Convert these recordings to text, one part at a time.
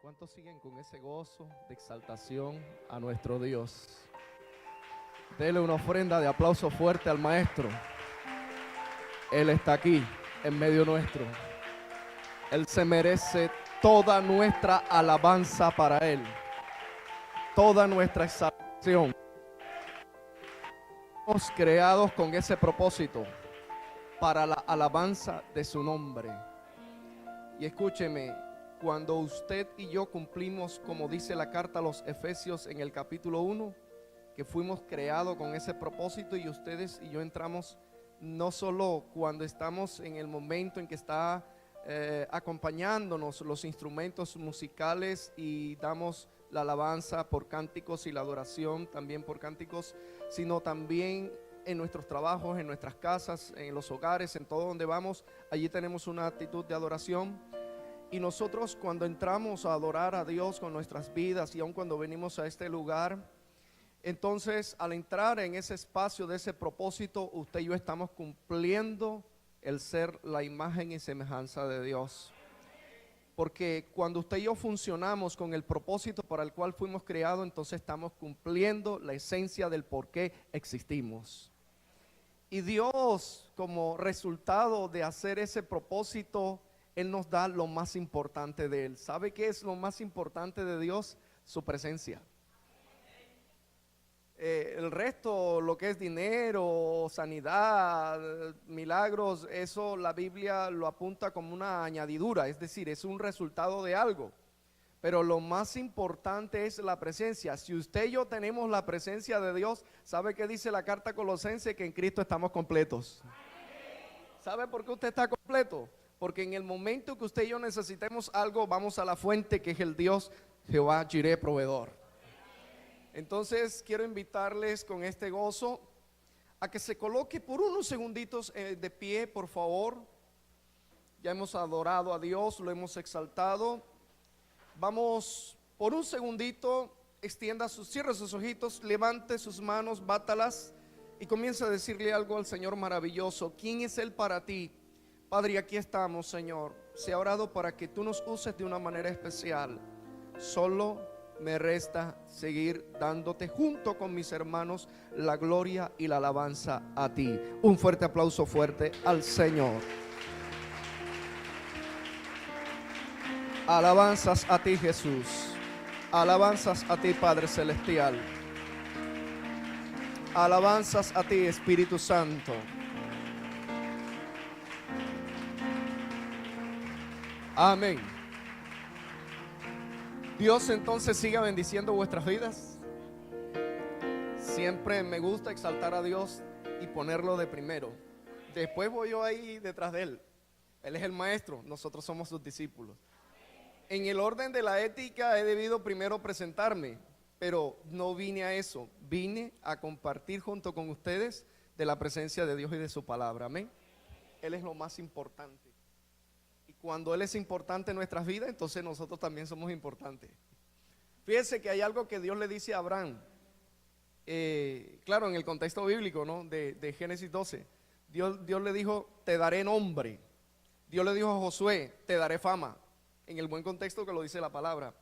¿Cuántos siguen con ese gozo de exaltación a nuestro Dios? Dele una ofrenda de aplauso fuerte al Maestro. Él está aquí en medio nuestro. Él se merece toda nuestra alabanza para Él, toda nuestra exaltación. Somos creados con ese propósito, para la alabanza de su nombre. Y escúcheme, cuando usted y yo cumplimos, como dice la carta a los Efesios en el capítulo 1, que fuimos creados con ese propósito, y ustedes y yo entramos no solo cuando estamos en el momento en que está acompañándonos los instrumentos musicales y damos la alabanza por cánticos y la adoración también por cánticos, sino también en nuestros trabajos, en nuestras casas, en los hogares, en todo donde vamos. Allí tenemos una actitud de adoración. Y nosotros, cuando entramos a adorar a Dios con nuestras vidas, y aun cuando venimos a este lugar, entonces al entrar en ese espacio de ese propósito, usted y yo estamos cumpliendo el ser la imagen y semejanza de Dios. Porque cuando usted y yo funcionamos con el propósito para el cual fuimos creados, entonces estamos cumpliendo la esencia del por qué existimos. Y Dios, como resultado de hacer ese propósito, Él nos da lo más importante de Él. ¿Sabe qué es lo más importante de Dios? Su presencia. El resto, lo que es dinero, sanidad, milagros, eso la Biblia lo apunta como una añadidura, es decir, es un resultado de algo. Pero lo más importante es la presencia. Si usted y yo tenemos la presencia de Dios, ¿sabe qué dice la carta Colosense? Que en Cristo estamos completos. ¿Sabe por qué usted está completo? Porque en el momento que usted y yo necesitemos algo, vamos a la fuente, que es el Dios Jehová Jireh, proveedor. Entonces quiero invitarles con este gozo a que se coloque por unos segunditos de pie, por favor. Ya hemos adorado a Dios, lo hemos exaltado. Vamos por un segundito, cierre sus ojitos, levante sus manos, bátalas y comienza a decirle algo al Señor maravilloso. ¿Quién es Él para ti? Padre, aquí estamos, Señor. Se ha orado para que tú nos uses de una manera especial. Solo me resta seguir dándote junto con mis hermanos la gloria y la alabanza a ti. Un fuerte aplauso fuerte al Señor. Alabanzas a ti, Jesús. Alabanzas a ti, Padre Celestial. Alabanzas a ti, Espíritu Santo. Amén. Dios entonces siga bendiciendo vuestras vidas. Siempre me gusta exaltar a Dios y ponerlo de primero. Después voy yo ahí detrás de Él. Él es el maestro, nosotros somos sus discípulos. En el orden de la ética he debido primero presentarme, pero no vine a eso. Vine a compartir junto con ustedes de la presencia de Dios y de su palabra. Amén. Él es lo más importante. Cuando Él es importante en nuestras vidas, entonces nosotros también somos importantes. Fíjense que hay algo que Dios le dice a Abraham, claro, en el contexto bíblico, ¿no? de Génesis 12. Dios le dijo, te daré nombre. Dios le dijo a Josué, te daré fama. En el buen contexto que lo dice la palabra.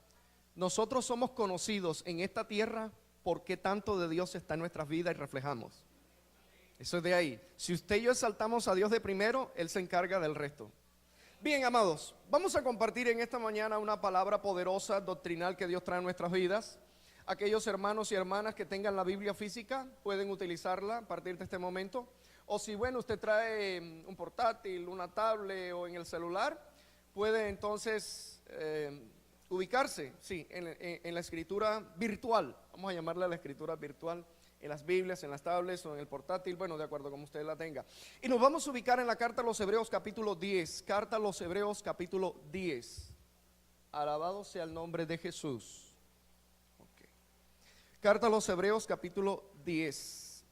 Nosotros somos conocidos en esta tierra porque tanto de Dios está en nuestras vidas y reflejamos. Eso es de ahí. Si usted y yo exaltamos a Dios de primero, Él se encarga del resto. Bien, amados, vamos a compartir en esta mañana una palabra poderosa, doctrinal, que Dios trae en nuestras vidas. Aquellos hermanos y hermanas que tengan la Biblia física pueden utilizarla a partir de este momento. O si, bueno, usted trae un portátil, una tablet o en el celular, puede entonces ubicarse, sí, en la escritura virtual. Vamos a llamarla la escritura virtual. En las Biblias, en las tablets o en el portátil, bueno, de acuerdo como usted la tenga. Y nos vamos a ubicar en la carta a los Hebreos capítulo 10. Carta a los Hebreos capítulo 10. Alabado sea el nombre de Jesús. Okay. Carta a los Hebreos capítulo 10.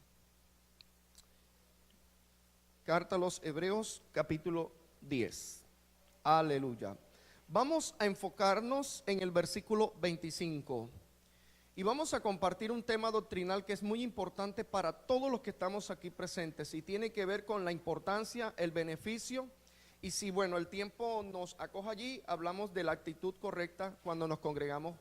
Carta a los Hebreos capítulo 10. Aleluya. Vamos a enfocarnos en el versículo 25. Y vamos a compartir un tema doctrinal que es muy importante para todos los que estamos aquí presentes y tiene que ver con la importancia, el beneficio Y si, bueno, el tiempo nos acoge allí, hablamos de la actitud correcta cuando nos congregamos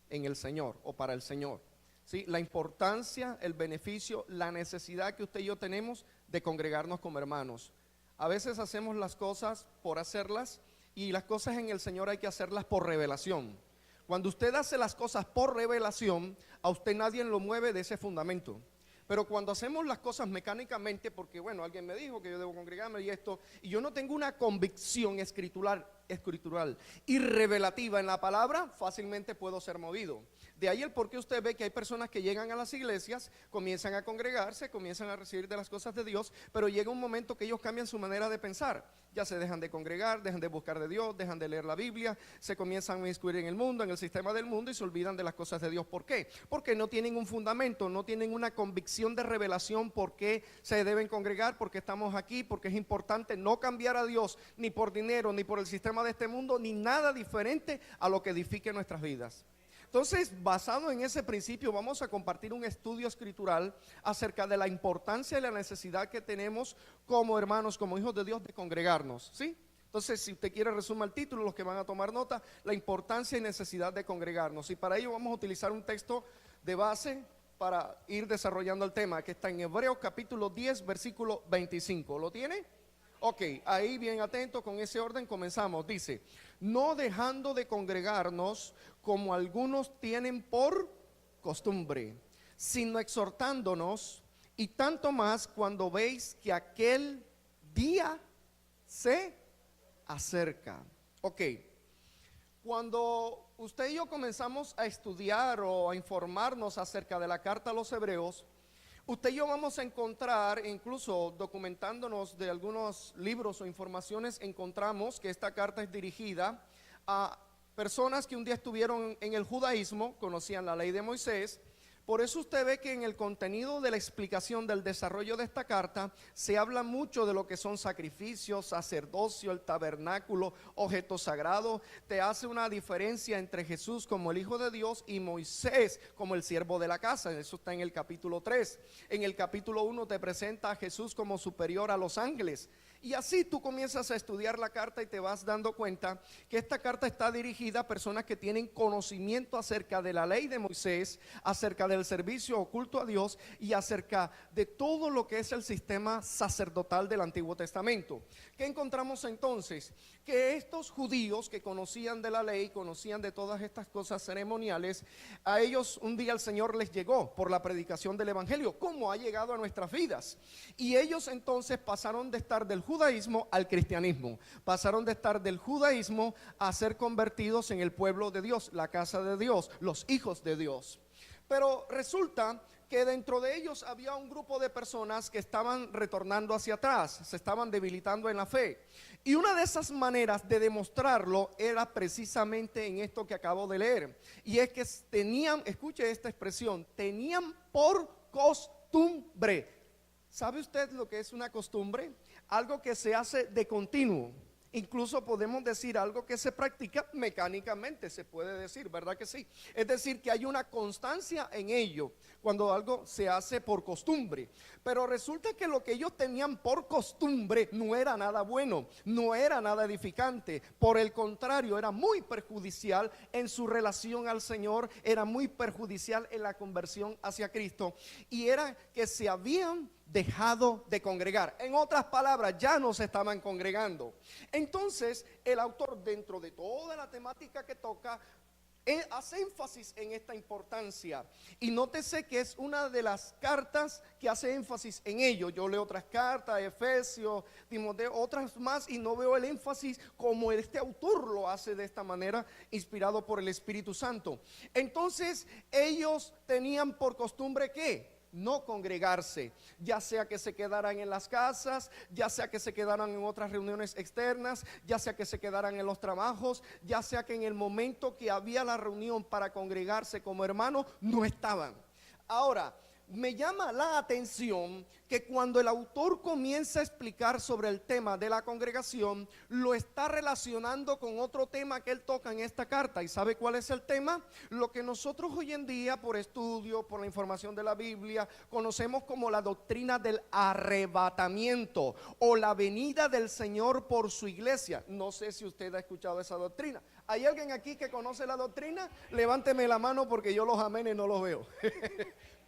en el Señor o para el Señor. ¿Sí? La importancia, el beneficio, la necesidad que usted y yo tenemos de congregarnos como hermanos. A veces hacemos las cosas por hacerlas y las cosas en el Señor hay que hacerlas por revelación. Cuando usted hace las cosas por revelación, a usted nadie lo mueve de ese fundamento. Pero cuando hacemos las cosas mecánicamente, porque bueno, alguien me dijo que yo debo congregarme y esto, y yo no tengo una convicción escritural y revelativa en la palabra, fácilmente puedo ser movido. De ahí el por qué usted ve que hay personas que llegan a las iglesias, comienzan a congregarse, comienzan a recibir de las cosas de Dios, pero llega un momento que ellos cambian su manera de pensar. Ya se dejan de congregar, dejan de buscar de Dios, dejan de leer la Biblia, se comienzan a inmiscuir en el mundo, en el sistema del mundo y se olvidan de las cosas de Dios. ¿Por qué? Porque no tienen un fundamento, no tienen una convicción de revelación por qué se deben congregar, por qué estamos aquí, porque es importante no cambiar a Dios ni por dinero, ni por el sistema de este mundo, ni nada diferente a lo que edifique nuestras vidas. Entonces, basado en ese principio, vamos a compartir un estudio escritural acerca de la importancia y la necesidad que tenemos como hermanos, como hijos de Dios, de congregarnos, ¿sí? Entonces, si usted quiere, resuma el título, los que van a tomar nota, la importancia y necesidad de congregarnos. Y para ello vamos a utilizar un texto de base para ir desarrollando el tema, que está en Hebreos capítulo 10, versículo 25. ¿Lo tiene? Ok, ahí bien atento, con ese orden comenzamos. Dice, no dejando de congregarnos como algunos tienen por costumbre, sino exhortándonos, y tanto más cuando veis que aquel día se acerca. Ok, cuando usted y yo comenzamos a estudiar o a informarnos acerca de la carta a los Hebreos, usted y yo vamos a encontrar, incluso documentándonos de algunos libros o informaciones, encontramos que esta carta es dirigida a personas que un día estuvieron en el judaísmo, conocían la ley de Moisés. Por eso usted ve que en el contenido de la explicación del desarrollo de esta carta se habla mucho de lo que son sacrificios, sacerdocio, el tabernáculo, objetos sagrados. Te hace una diferencia entre Jesús como el Hijo de Dios y Moisés como el siervo de la casa. Eso está en el capítulo 3. En el capítulo 1 te presenta a Jesús como superior a los ángeles. Y así tú comienzas a estudiar la carta y te vas dando cuenta que esta carta está dirigida a personas que tienen conocimiento acerca de la ley de Moisés, acerca del servicio oculto a Dios y acerca de todo lo que es el sistema sacerdotal del Antiguo Testamento. ¿Qué encontramos entonces? Que estos judíos que conocían de la ley, conocían de todas estas cosas ceremoniales, a ellos un día el Señor les llegó por la predicación del Evangelio, como ha llegado a nuestras vidas. Y ellos entonces pasaron de estar del judaísmo al cristianismo, pasaron de estar del judaísmo a ser convertidos en el pueblo de Dios, la casa de Dios, los hijos de Dios. Pero resulta que dentro de ellos había un grupo de personas que estaban retornando hacia atrás, se estaban debilitando en la fe. Y una de esas maneras de demostrarlo era precisamente en esto que acabo de leer. Y es que tenían, escuche esta expresión, tenían por costumbre. ¿Sabe usted lo que es una costumbre? Algo que se hace de continuo. Incluso podemos decir algo que se practica mecánicamente, se puede decir, ¿verdad que sí? Es decir, que hay una constancia en ello cuando algo se hace por costumbre. Pero resulta que lo que ellos tenían por costumbre no era nada bueno, no era nada edificante. Por el contrario, era muy perjudicial en su relación al Señor, era muy perjudicial en la conversión hacia Cristo. Y era que se habían dejado de congregar. En otras palabras, ya no se estaban congregando. Entonces, el autor, dentro de toda la temática que toca, hace énfasis en esta importancia. Y nótese que es una de las cartas que hace énfasis en ello. Yo leo otras cartas, Efesios, Timoteo, otras más, y no veo el énfasis como este autor lo hace de esta manera, inspirado por el Espíritu Santo. Entonces, ellos tenían por costumbre ¿qué? No congregarse, ya sea que se quedaran en las casas, ya sea que se quedaran en otras reuniones externas, ya sea que se quedaran en los trabajos, ya sea que en el momento que había la reunión para congregarse como hermanos, no estaban. Ahora, me llama la atención que cuando el autor comienza a explicar sobre el tema de la congregación, lo está relacionando con otro tema que él toca en esta carta. ¿Y sabe cuál es el tema? Lo que nosotros hoy en día, por estudio, por la información de la Biblia, conocemos como la doctrina del arrebatamiento o la venida del Señor por su iglesia. No sé si usted ha escuchado esa doctrina. ¿Hay alguien aquí que conoce la doctrina? Levánteme la mano porque yo los amenes no los veo.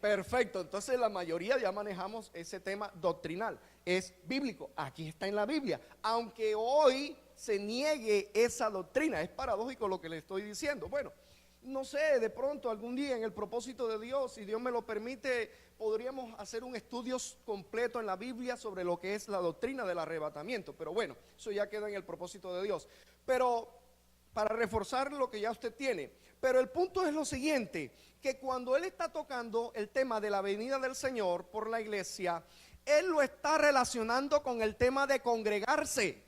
Perfecto, entonces la mayoría ya manejamos ese tema doctrinal, es bíblico, aquí está en la Biblia, aunque hoy se niegue esa doctrina, es paradójico lo que le estoy diciendo. Bueno, no sé, de pronto algún día en el propósito de Dios, si Dios me lo permite, podríamos hacer un estudio completo en la Biblia sobre lo que es la doctrina del arrebatamiento, pero bueno, eso ya queda en el propósito de Dios. Pero para reforzar lo que ya usted tiene, pero el punto es lo siguiente, que cuando él está tocando el tema de la venida del Señor por la iglesia, él lo está relacionando con el tema de congregarse.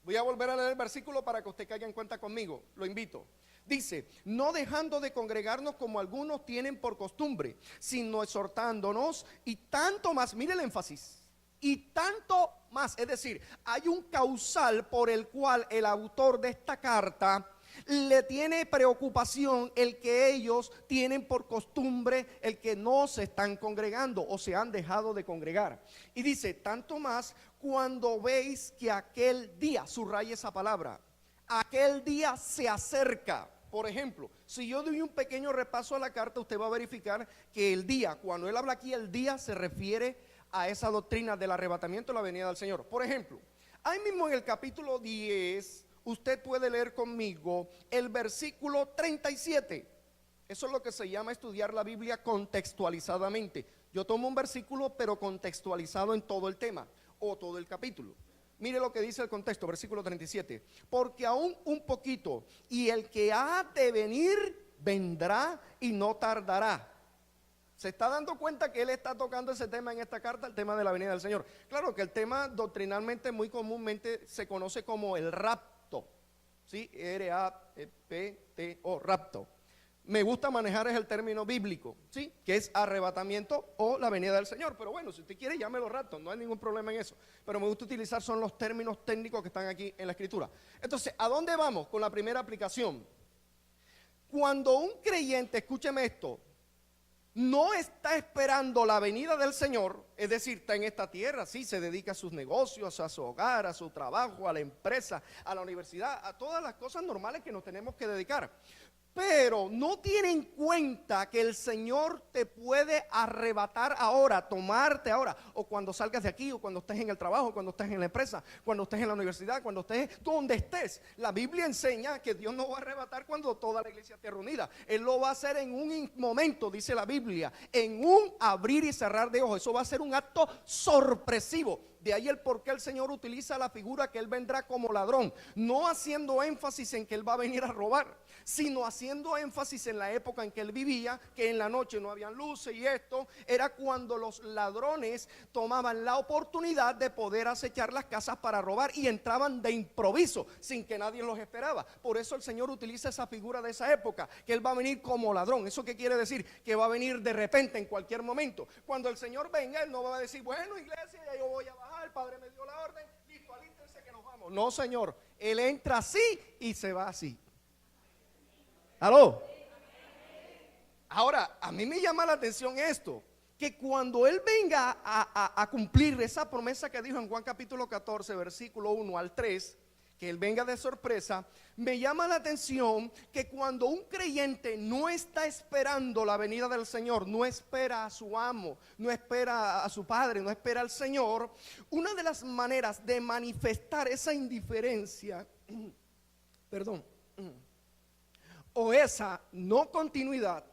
Voy a volver a leer el versículo para que usted caiga en cuenta conmigo, lo invito. Dice, no dejando de congregarnos como algunos tienen por costumbre, sino exhortándonos y tanto más, mire el énfasis, y tanto más, es decir, hay un causal por el cual el autor de esta carta le tiene preocupación el que ellos tienen por costumbre el que no se están congregando o se han dejado de congregar. Y dice, tanto más cuando veis que aquel día, subraya esa palabra, aquel día se acerca. Por ejemplo, si yo doy un pequeño repaso a la carta, usted va a verificar que el día, cuando él habla aquí, el día se refiere a esa doctrina del arrebatamiento, la venida del Señor. Por ejemplo, ahí mismo en el capítulo 10, usted puede leer conmigo el versículo 37. Eso es lo que se llama estudiar la Biblia contextualizadamente. Yo tomo un versículo pero contextualizado en todo el tema o todo el capítulo. Mire lo que dice el contexto, versículo 37. Porque aún un poquito y el que ha de venir vendrá y no tardará. ¿Se está dando cuenta que él está tocando ese tema en esta carta, el tema de la venida del Señor? Claro que el tema doctrinalmente muy comúnmente se conoce como el rapto, ¿sí? R-A-P-T-O, rapto. Me gusta manejar es el término bíblico, ¿sí? Que es arrebatamiento o la venida del Señor. Pero bueno, si usted quiere llámelo rapto, no hay ningún problema en eso. Pero me gusta utilizar son los términos técnicos que están aquí en la Escritura. Entonces, ¿a dónde vamos con la primera aplicación? Cuando un creyente, escúcheme esto, no está esperando la venida del Señor, es decir, está en esta tierra, sí, se dedica a sus negocios, a su hogar, a su trabajo, a la empresa, a la universidad, a todas las cosas normales que nos tenemos que dedicar. Pero no tiene en cuenta que el Señor te puede arrebatar ahora, tomarte ahora, o cuando salgas de aquí, o cuando estés en el trabajo, cuando estés en la empresa, cuando estés en la universidad, cuando estés donde estés. La Biblia enseña que Dios no va a arrebatar cuando toda la iglesia esté reunida. Él lo va a hacer en un momento, dice la Biblia, en un abrir y cerrar de ojos. Eso va a ser un acto sorpresivo. De ahí el por qué el Señor utiliza la figura que Él vendrá como ladrón, no haciendo énfasis en que Él va a venir a robar, sino haciendo énfasis en la época en que Él vivía, que en la noche no habían luces, y esto era cuando los ladrones tomaban la oportunidad de poder acechar las casas para robar y entraban de improviso, sin que nadie los esperaba. Por eso el Señor utiliza esa figura de esa época, que Él va a venir como ladrón. ¿Eso qué quiere decir? Que va a venir de repente, en cualquier momento. Cuando el Señor venga, Él no va a decir, bueno, iglesia, ya yo voy a bajar, el Padre me dio la orden, listo, alístense que nos vamos. No, Señor, Él entra así y se va así. ¿Aló? Ahora, a mí me llama la atención esto, que cuando Él venga a cumplir esa promesa que dijo en Juan capítulo 14, versículo 1 al 3, que Él venga de sorpresa, me llama la atención que cuando un creyente no está esperando la venida del Señor, no espera a su amo, no espera a su padre, no espera al Señor, una de las maneras de manifestar esa indiferencia, o esa no continuidad,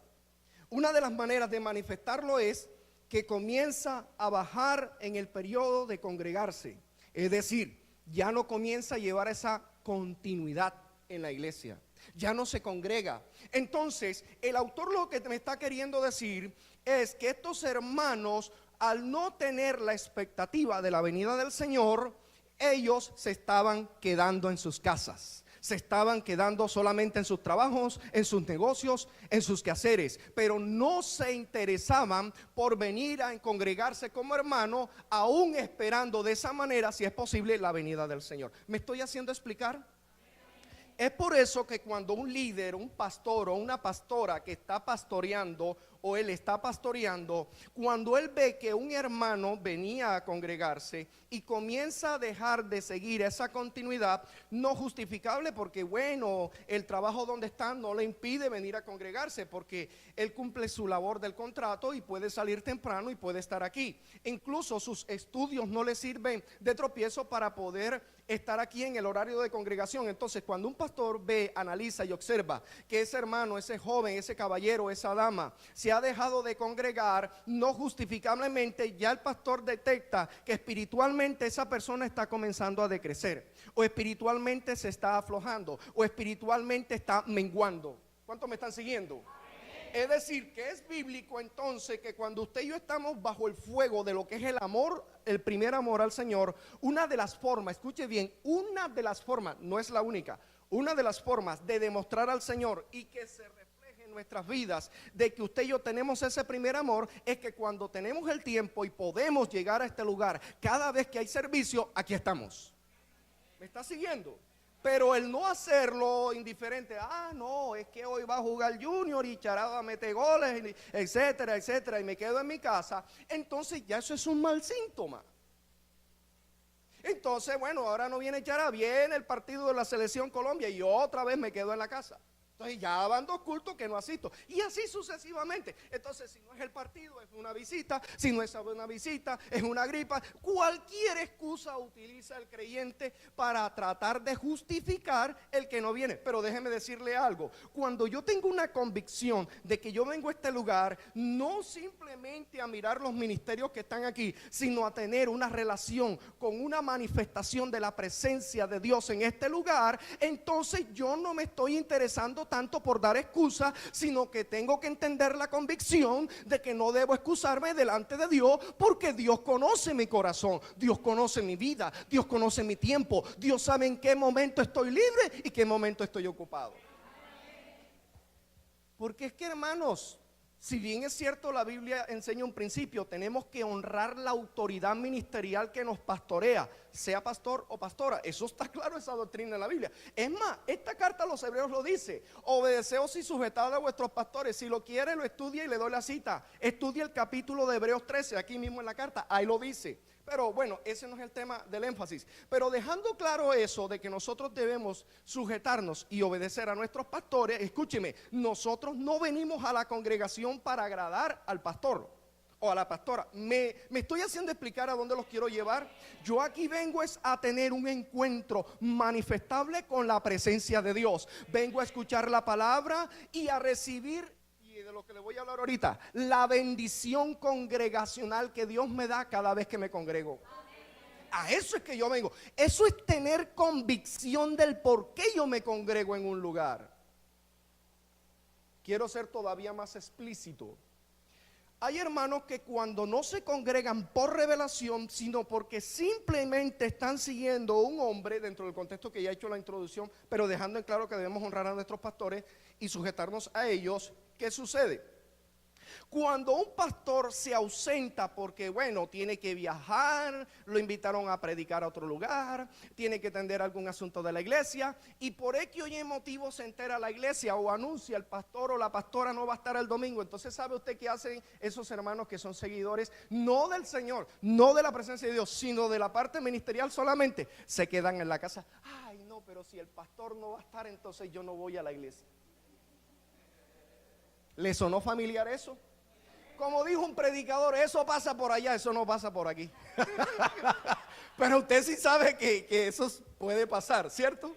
una de las maneras de manifestarlo es que comienza a bajar en el periodo de congregarse, es decir, ya no comienza a llevar esa continuidad en la iglesia, ya no se congrega. Entonces, el autor lo que me está queriendo decir es que estos hermanos, al no tener la expectativa de la venida del Señor, ellos se estaban quedando en sus casas. Se estaban quedando solamente en sus trabajos, en sus negocios, en sus quehaceres, pero no se interesaban por venir a congregarse como hermano, aún esperando de esa manera, si es posible, la venida del Señor. ¿Me estoy haciendo explicar? Es por eso que cuando un líder, un pastor o una pastora que está pastoreando o él está pastoreando, cuando él ve que un hermano venía a congregarse y comienza a dejar de seguir esa continuidad no justificable, porque bueno, el trabajo donde está no le impide venir a congregarse, porque él cumple su labor del contrato y puede salir temprano y puede estar aquí. Incluso sus estudios no le sirven de tropiezo para poder estar aquí en el horario de congregación. Entonces, cuando un pastor ve, analiza y observa que ese hermano, ese joven, ese caballero, esa dama se ha dejado de congregar, no justificablemente, ya el pastor detecta que espiritualmente esa persona está comenzando a decrecer, o espiritualmente se está aflojando, o espiritualmente está menguando. ¿Cuántos me están siguiendo? Es decir, que es bíblico entonces que cuando usted y yo estamos bajo el fuego de lo que es el amor, el primer amor al Señor, una de las formas, escuche bien, una de las formas, no es la única, una de las formas de demostrar al Señor y que se refleje en nuestras vidas de que usted y yo tenemos ese primer amor, es que cuando tenemos el tiempo y podemos llegar a este lugar, cada vez que hay servicio, aquí estamos. ¿Me está siguiendo? Pero el no hacerlo indiferente, no, es que hoy va a jugar Junior y Charaba mete goles, etcétera, etcétera, y me quedo en mi casa, entonces ya eso es un mal síntoma. Entonces, bueno, ahora no viene Chará, viene el partido de la selección Colombia y otra vez me quedo en la casa. Entonces ya van 2 cultos que no asisto. Y así sucesivamente. Entonces, si no es el partido, es una visita. Si no es una visita, es una gripa. Cualquier excusa utiliza el creyente para tratar de justificar el que no viene. Pero déjeme decirle algo. Cuando yo tengo una convicción de que yo vengo a este lugar, no simplemente a mirar los ministerios que están aquí, sino a tener una relación con una manifestación de la presencia de Dios en este lugar, entonces yo no me estoy interesando tanto por dar excusa, sino que tengo que entender la convicción de que no debo excusarme delante de Dios, porque Dios conoce mi corazón, Dios conoce mi vida, Dios conoce mi tiempo, Dios sabe en qué momento estoy libre y qué momento estoy ocupado. Porque es que, hermanos, si bien es cierto la Biblia enseña un principio, tenemos que honrar la autoridad ministerial que nos pastorea, sea pastor o pastora. Eso está claro, esa doctrina en la Biblia. Es más, esta carta a los hebreos lo dice: obedeceos y sujetad a vuestros pastores. Si lo quiere, lo estudia y le doy la cita. Estudia el capítulo de Hebreos 13, aquí mismo en la carta, ahí lo dice. Pero bueno, ese no es el tema del énfasis. Pero dejando claro eso de que nosotros debemos sujetarnos y obedecer a nuestros pastores, escúcheme, nosotros no venimos a la congregación para agradar al pastor o a la pastora. Me estoy haciendo explicar a dónde los quiero llevar. Yo aquí vengo es a tener un encuentro manifestable con la presencia de Dios. Vengo a escuchar la palabra y a recibir, de lo que le voy a hablar ahorita, la bendición congregacional que Dios me da cada vez que me congrego. A eso es que yo vengo. Eso es tener convicción del por qué yo me congrego en un lugar. Quiero ser todavía más explícito. Hay hermanos que cuando no se congregan por revelación, sino porque simplemente están siguiendo a un hombre, dentro del contexto que ya he hecho la introducción, pero dejando en claro que debemos honrar a nuestros pastores y sujetarnos a ellos. ¿Qué sucede? Cuando un pastor se ausenta porque, bueno, tiene que viajar, lo invitaron a predicar a otro lugar, tiene que atender algún asunto de la iglesia, y por X o Y motivo se entera la iglesia o anuncia el pastor o la pastora no va a estar el domingo. Entonces, ¿sabe usted qué hacen esos hermanos que son seguidores, no del Señor, no de la presencia de Dios, sino de la parte ministerial solamente? Se quedan en la casa. Ay, no, pero si el pastor no va a estar, entonces yo no voy a la iglesia. ¿Le sonó familiar eso? Como dijo un predicador, eso pasa por allá, eso no pasa por aquí. Pero usted sí sabe que eso puede pasar, ¿cierto?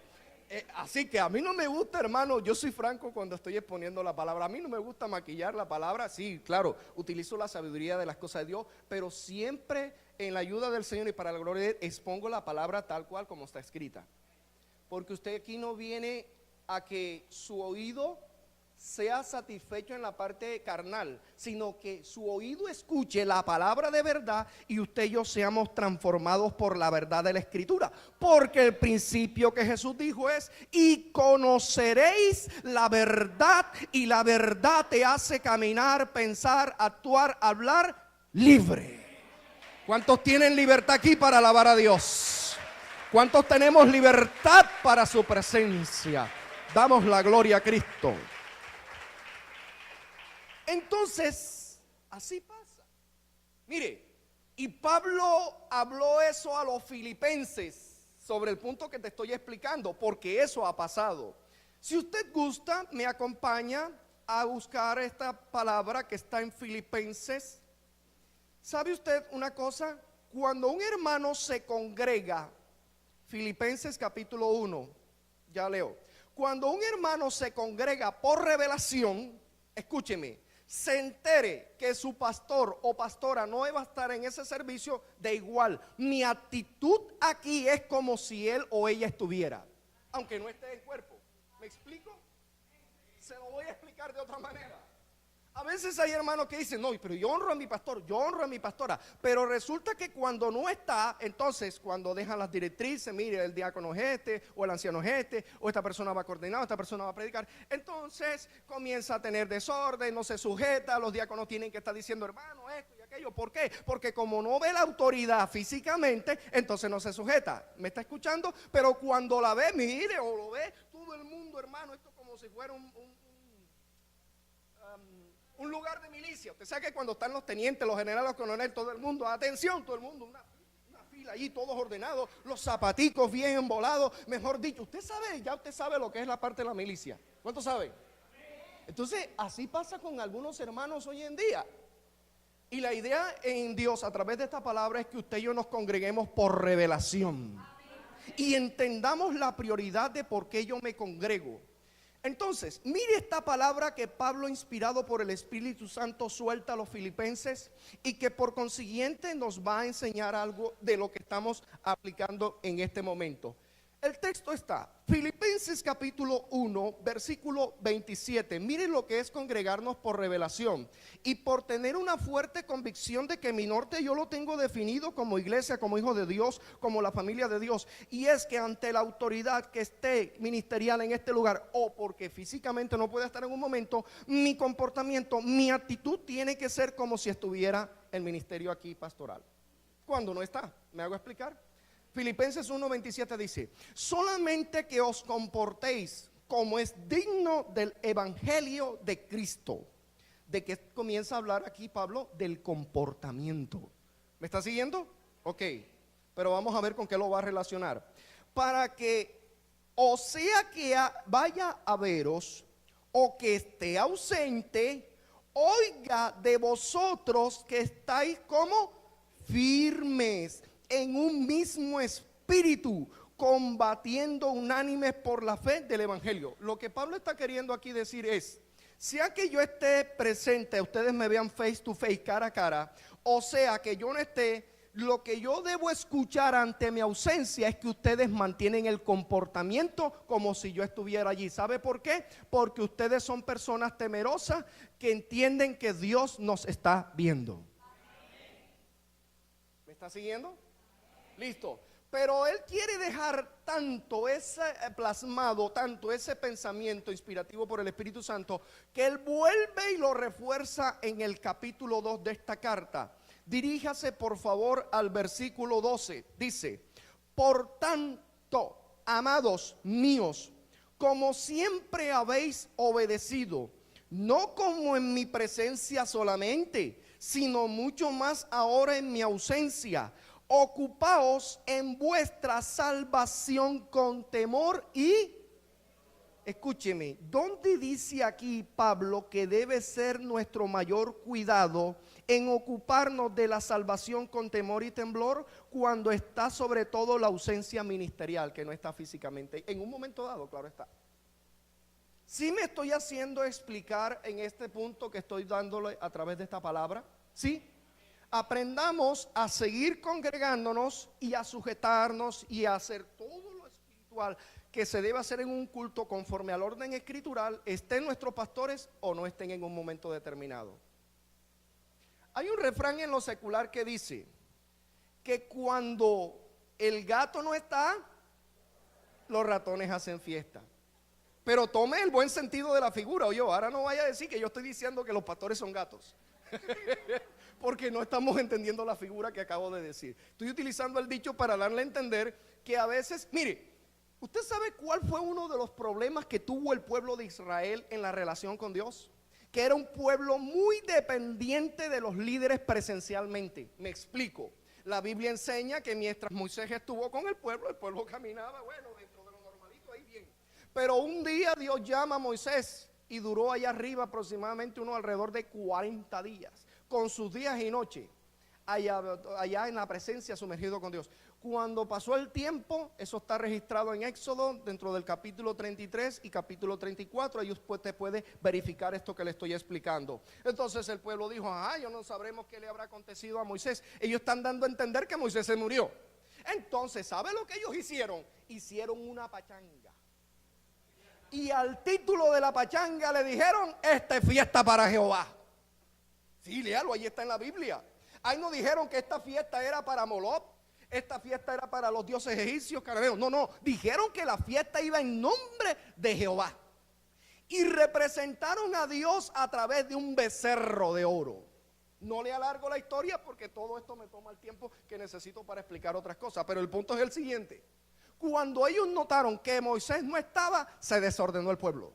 Así que a mí no me gusta, hermano, yo soy franco cuando estoy exponiendo la palabra. A mí no me gusta maquillar la palabra. Sí, claro, utilizo la sabiduría de las cosas de Dios, pero siempre en la ayuda del Señor y para la gloria de Él expongo la palabra tal cual como está escrita. Porque usted aquí no viene a que su oído sea satisfecho en la parte carnal, sino que su oído escuche la palabra de verdad y usted y yo seamos transformados por la verdad de la Escritura. Porque el principio que Jesús dijo es: y conoceréis la verdad, y la verdad te hace caminar, pensar, actuar, hablar libre. ¿Cuántos tienen libertad aquí para alabar a Dios? ¿Cuántos tenemos libertad para su presencia? Damos la gloria a Cristo. Entonces, así pasa. Mire, y Pablo habló eso a los filipenses sobre el punto que te estoy explicando, porque eso ha pasado. Si usted gusta, me acompaña a buscar esta palabra que está en Filipenses. ¿Sabe usted una cosa? Cuando un hermano se congrega, Filipenses capítulo 1, ya leo. Cuando un hermano se congrega por revelación, escúcheme, se entere que su pastor o pastora no va a estar en ese servicio, de igual, mi actitud aquí es como si él o ella estuviera, aunque no esté en cuerpo. ¿Me explico? Se lo voy a explicar de otra manera. A veces hay hermanos que dicen: no, pero yo honro a mi pastor, yo honro a mi pastora. Pero resulta que cuando no está, entonces cuando dejan las directrices, mire, el diácono es este, o el anciano es este, o esta persona va a coordinar, esta persona va a predicar, entonces comienza a tener desorden, no se sujeta, los diáconos tienen que estar diciendo: hermano, esto y aquello. ¿Por qué? Porque como no ve la autoridad físicamente, entonces no se sujeta. ¿Me está escuchando? Pero cuando la ve, mire, o lo ve todo el mundo, hermano, esto como si fuera un lugar de milicia. Usted sabe que cuando están los tenientes, los generales, los coroneles, todo el mundo, atención, todo el mundo, una fila allí, todos ordenados, los zapaticos bien embolados, mejor dicho, usted sabe, ya usted sabe lo que es la parte de la milicia. ¿Cuántos saben? Entonces, así pasa con algunos hermanos hoy en día. Y la idea en Dios, a través de esta palabra, es que usted y yo nos congreguemos por revelación. Y entendamos la prioridad de por qué yo me congrego. Entonces, mire esta palabra que Pablo, inspirado por el Espíritu Santo, suelta a los filipenses y que por consiguiente nos va a enseñar algo de lo que estamos aplicando en este momento. El texto está, Filipenses capítulo 1, versículo 27. Miren lo que es congregarnos por revelación y por tener una fuerte convicción de que mi norte yo lo tengo definido como iglesia, como hijo de Dios, como la familia de Dios. Y es que ante la autoridad que esté ministerial en este lugar, o porque físicamente no puede estar en un momento, mi comportamiento, mi actitud tiene que ser como si estuviera el ministerio aquí pastoral. Cuando no está, ¿me hago explicar? Filipenses 1:27 dice: solamente que os comportéis como es digno del evangelio de Cristo. ¿De qué comienza a hablar aquí Pablo? Del comportamiento. ¿Me está siguiendo? Ok, pero vamos a ver con qué lo va a relacionar. Para que, o sea que vaya a veros, o que esté ausente, oiga de vosotros que estáis como firmes en un mismo espíritu, combatiendo unánimes por la fe del evangelio. Lo que Pablo está queriendo aquí decir es: sea que yo esté presente, ustedes me vean face to face, cara a cara, o sea que yo no esté, lo que yo debo escuchar ante mi ausencia es que ustedes mantienen el comportamiento como si yo estuviera allí. ¿Sabe por qué? Porque ustedes son personas temerosas que entienden que Dios nos está viendo. ¿Me está siguiendo? Listo. Pero él quiere dejar tanto ese plasmado, tanto ese pensamiento inspirativo por el Espíritu Santo, que él vuelve y lo refuerza en el capítulo 2 de esta carta. Diríjase por favor al versículo 12. Dice: por tanto, amados míos, como siempre habéis obedecido, no como en mi presencia solamente, sino mucho más ahora en mi ausencia, ocupaos en vuestra salvación con temor y, escúcheme, ¿dónde dice aquí Pablo que debe ser nuestro mayor cuidado en ocuparnos de la salvación con temor y temblor? Cuando está sobre todo la ausencia ministerial, que no está físicamente, en un momento dado, claro está. ¿Sí me estoy haciendo explicar en este punto que estoy dándole a través de esta palabra? ¿Sí? Aprendamos a seguir congregándonos y a sujetarnos y a hacer todo lo espiritual que se debe hacer en un culto conforme al orden escritural, estén nuestros pastores o no estén en un momento determinado. Hay un refrán en lo secular que dice que cuando el gato no está, los ratones hacen fiesta. Pero tome el buen sentido de la figura. Oye, ahora no vaya a decir que yo estoy diciendo que los pastores son gatos. Porque no estamos entendiendo la figura que acabo de decir. Estoy utilizando el dicho para darle a entender que a veces, mire, ¿usted sabe cuál fue uno de los problemas que tuvo el pueblo de Israel en la relación con Dios? Que era un pueblo muy dependiente de los líderes presencialmente. Me explico. La Biblia enseña que mientras Moisés estuvo con el pueblo caminaba, bueno, dentro de lo normalito, ahí bien. Pero un día Dios llama a Moisés y duró allá arriba aproximadamente alrededor de 40 días, con sus días y noches, allá en la presencia, sumergido con Dios. Cuando pasó el tiempo, eso está registrado en Éxodo, dentro del capítulo 33 y capítulo 34, ahí usted puede verificar esto que le estoy explicando. Entonces el pueblo dijo, yo no sabremos qué le habrá acontecido a Moisés. Ellos están dando a entender que Moisés se murió. Entonces, ¿sabe lo que ellos hicieron? Hicieron una pachanga. Y al título de la pachanga le dijeron, esta es fiesta para Jehová. Sí, léalo, ahí está en la Biblia. Ahí no dijeron que esta fiesta era para Moloch. Esta fiesta era para los dioses egipcios, cananeos. No, dijeron que la fiesta iba en nombre de Jehová. Y representaron a Dios a través de un becerro de oro. No le alargo la historia porque todo esto me toma el tiempo que necesito para explicar otras cosas. Pero el punto es el siguiente. Cuando ellos notaron que Moisés no estaba, se desordenó el pueblo.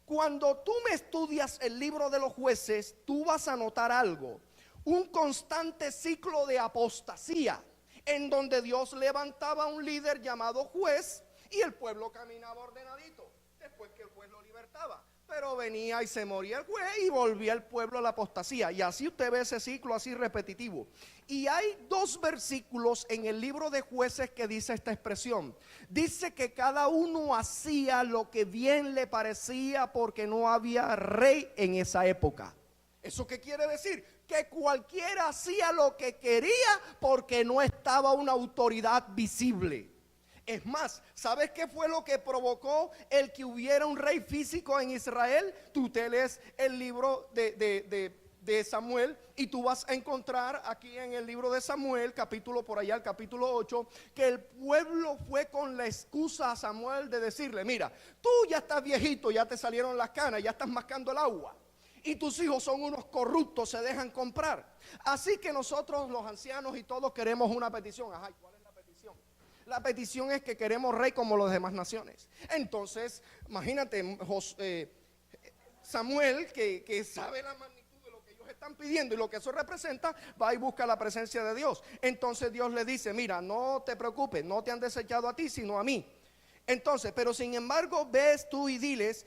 Cuando tú me estudias el libro de los jueces, tú vas a notar algo. Un constante ciclo de apostasía, en donde Dios levantaba a un líder llamado juez y el pueblo caminaba ordenadito, después que el juez lo libertaba. Pero venía y se moría el juez y volvía el pueblo a la apostasía. Y así usted ve ese ciclo así repetitivo. Y hay 2 versículos en el libro de Jueces que dice esta expresión. Dice que cada uno hacía lo que bien le parecía porque no había rey en esa época. ¿Eso qué quiere decir? Que cualquiera hacía lo que quería porque no estaba una autoridad visible. Es más, ¿sabes qué fue lo que provocó el que hubiera un rey físico en Israel? Tú te lees el libro de Samuel y tú vas a encontrar aquí en el libro de Samuel, capítulo por allá, el capítulo 8, que el pueblo fue con la excusa a Samuel de decirle, mira, tú ya estás viejito, ya te salieron las canas, ya estás mascando el agua. Y tus hijos son unos corruptos, se dejan comprar. Así que nosotros los ancianos y todos queremos una petición. Ajá, ¿cuál es la petición? La petición es que queremos rey como las demás naciones. Entonces, imagínate, Samuel, que sabe la magnitud de lo que ellos están pidiendo y lo que eso representa, va y busca la presencia de Dios. Entonces Dios le dice, mira, no te preocupes, no te han desechado a ti, sino a mí. Entonces, pero sin embargo, ves tú y diles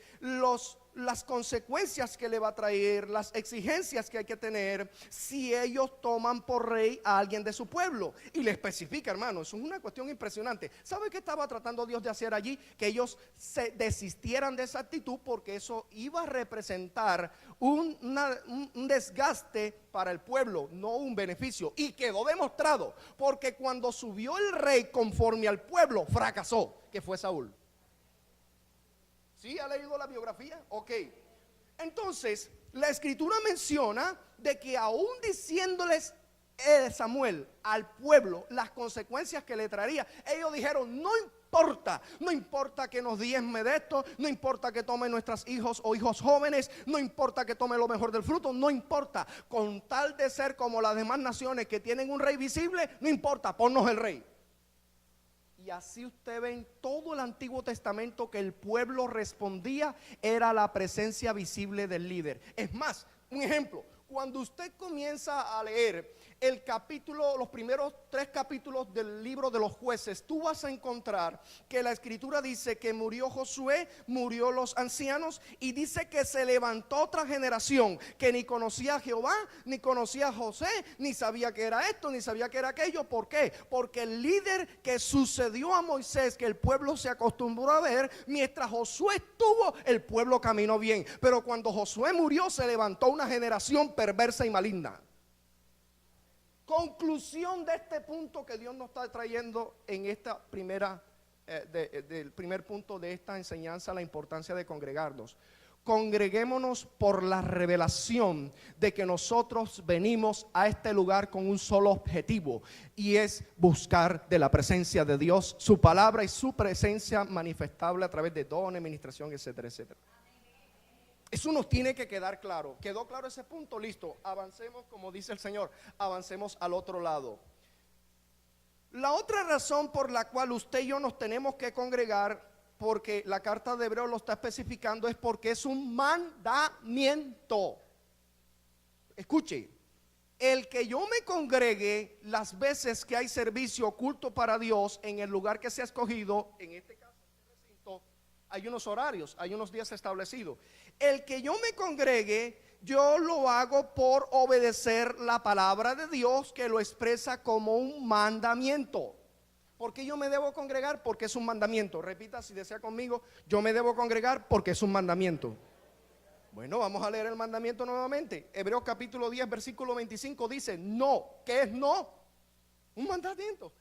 las consecuencias que le va a traer, las exigencias que hay que tener si ellos toman por rey a alguien de su pueblo. Y le especifica, hermano, eso es una cuestión impresionante. ¿Sabe qué estaba tratando Dios de hacer allí? Que ellos se desistieran de esa actitud, porque eso iba a representar un desgaste para el pueblo, no un beneficio. Y quedó demostrado, porque cuando subió el rey conforme al pueblo, fracasó, que fue Saúl. ¿Sí ha leído la biografía? Ok. Entonces, la escritura menciona de que aún diciéndoles Samuel al pueblo las consecuencias que le traería, ellos dijeron, no importa que nos diezme de esto, no importa que tome nuestros hijos o hijos jóvenes, no importa que tome lo mejor del fruto, no importa, con tal de ser como las demás naciones que tienen un rey visible, no importa, ponnos el rey. Y así usted ve en todo el Antiguo Testamento que el pueblo respondía, era la presencia visible del líder. Es más, un ejemplo, cuando usted comienza a leer el capítulo, los primeros 3 capítulos del libro de los jueces, tú vas a encontrar que la escritura dice que murió Josué, murió los ancianos, y dice que se levantó otra generación que ni conocía a Jehová, ni conocía a José, ni sabía que era esto, ni sabía que era aquello. ¿Por qué? Porque el líder que sucedió a Moisés, que el pueblo se acostumbró a ver, mientras Josué estuvo, el pueblo caminó bien. Pero cuando Josué murió, se levantó una generación perversa y maligna. Conclusión de este punto que Dios nos está trayendo en esta primera del primer punto de esta enseñanza, la importancia de congregarnos. Congreguémonos por la revelación de que nosotros venimos a este lugar con un solo objetivo, y es buscar de la presencia de Dios, su palabra y su presencia manifestable a través de dones, administración, etcétera, etcétera. Eso nos tiene que quedar claro. ¿Quedó claro ese punto? Listo, avancemos, como dice el Señor, avancemos al otro lado. La otra razón por la cual usted y yo nos tenemos que congregar, porque la carta de Hebreos lo está especificando, es porque es un mandamiento. Escuche, el que yo me congregue las veces que hay servicio oculto para Dios en el lugar que se ha escogido, en este caso, en este recinto, hay unos horarios, hay unos días establecidos. El que yo me congregue, yo lo hago por obedecer la palabra de Dios, que lo expresa como un mandamiento. ¿Por qué yo me debo congregar? Porque es un mandamiento. Repita si desea conmigo: yo me debo congregar porque es un mandamiento. Bueno, vamos a leer el mandamiento nuevamente. Hebreos capítulo 10, versículo 25 dice: no. ¿Qué es no? Un mandamiento.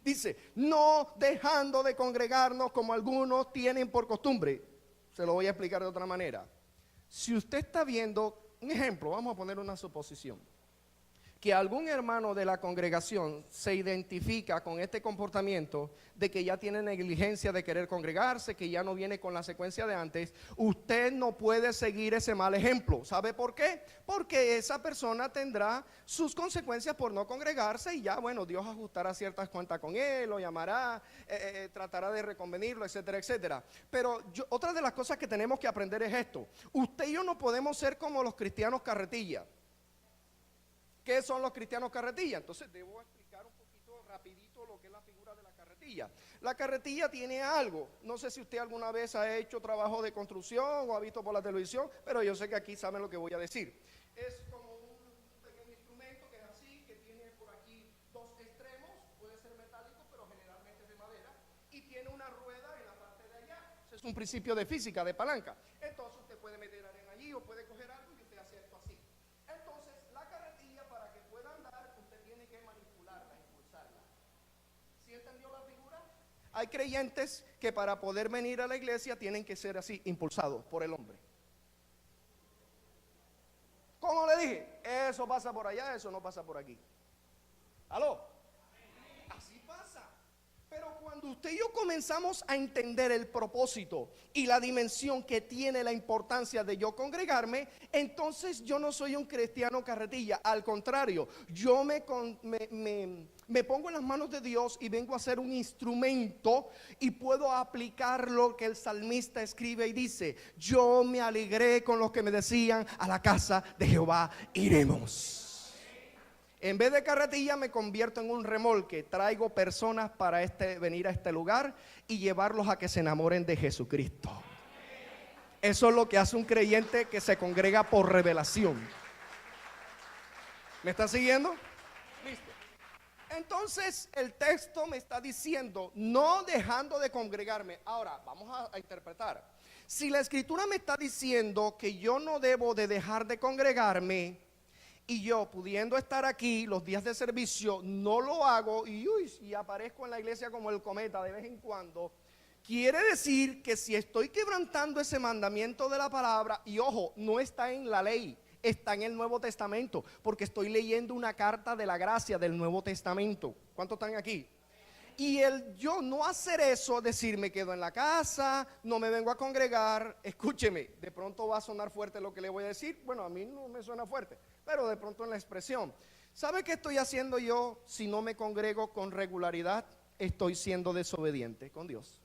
Dice: no dejando de congregarnos como algunos tienen por costumbre. Se lo voy a explicar de otra manera. Si usted está viendo, un ejemplo, vamos a poner una suposición, que algún hermano de la congregación se identifica con este comportamiento de que ya tiene negligencia de querer congregarse, que ya no viene con la secuencia de antes, usted no puede seguir ese mal ejemplo. ¿Sabe por qué? Porque esa persona tendrá sus consecuencias por no congregarse, y ya, bueno, Dios ajustará ciertas cuentas con él, lo llamará, tratará de reconvenirlo, etcétera, etcétera. Pero otra de las cosas que tenemos que aprender es esto: usted y yo no podemos ser como los cristianos carretilla. ¿Qué son los cristianos carretilla? Entonces debo explicar un poquito rapidito lo que es la figura de la carretilla. La carretilla tiene algo. No sé si usted alguna vez ha hecho trabajo de construcción o ha visto por la televisión, pero yo sé que aquí saben lo que voy a decir. Es como un pequeño instrumento que es así, que tiene por aquí dos extremos, puede ser metálico, pero generalmente es de madera, y tiene una rueda en la parte de allá. Ese es un principio de física, de palanca. Entonces usted puede meter arena allí o puede coger algo y usted hace esto así. Entonces la carretilla, para que pueda andar, usted tiene que manipularla, impulsarla. ¿Sí entendió la figura? Hay creyentes que para poder venir a la iglesia tienen que ser así, impulsados por el hombre. ¿Cómo le dije? Eso pasa por allá, eso no pasa por aquí. ¿Aló? Así pasa. Pero cuando usted y yo comenzamos a entender el propósito y la dimensión que tiene la importancia de yo congregarme, entonces yo no soy un cristiano carretilla. Al contrario, yo me pongo en las manos de Dios y vengo a ser un instrumento, y puedo aplicar lo que el salmista escribe y dice: yo me alegré con los que me decían, a la casa de Jehová iremos. En vez de carretilla me convierto en un remolque. Traigo personas para venir a este lugar y llevarlos a que se enamoren de Jesucristo. Eso es lo que hace un creyente que se congrega por revelación. ¿Me está siguiendo? Listo. Entonces el texto me está diciendo: no dejando de congregarme. Ahora vamos a interpretar. Si la escritura me está diciendo que yo no debo de dejar de congregarme, y yo, pudiendo estar aquí los días de servicio, no lo hago y aparezco en la iglesia como el cometa de vez en cuando, quiere decir que si estoy quebrantando ese mandamiento de la palabra, y ojo, no está en la ley, está en el Nuevo Testamento, porque estoy leyendo una carta de la gracia del Nuevo Testamento. ¿Cuántos están aquí? Y el yo no hacer eso, decir me quedo en la casa, no me vengo a congregar, escúcheme, de pronto va a sonar fuerte lo que le voy a decir. Bueno, a mí no me suena fuerte, pero de pronto en la expresión. ¿Sabe qué estoy haciendo yo si no me congrego con regularidad? Estoy siendo desobediente con Dios.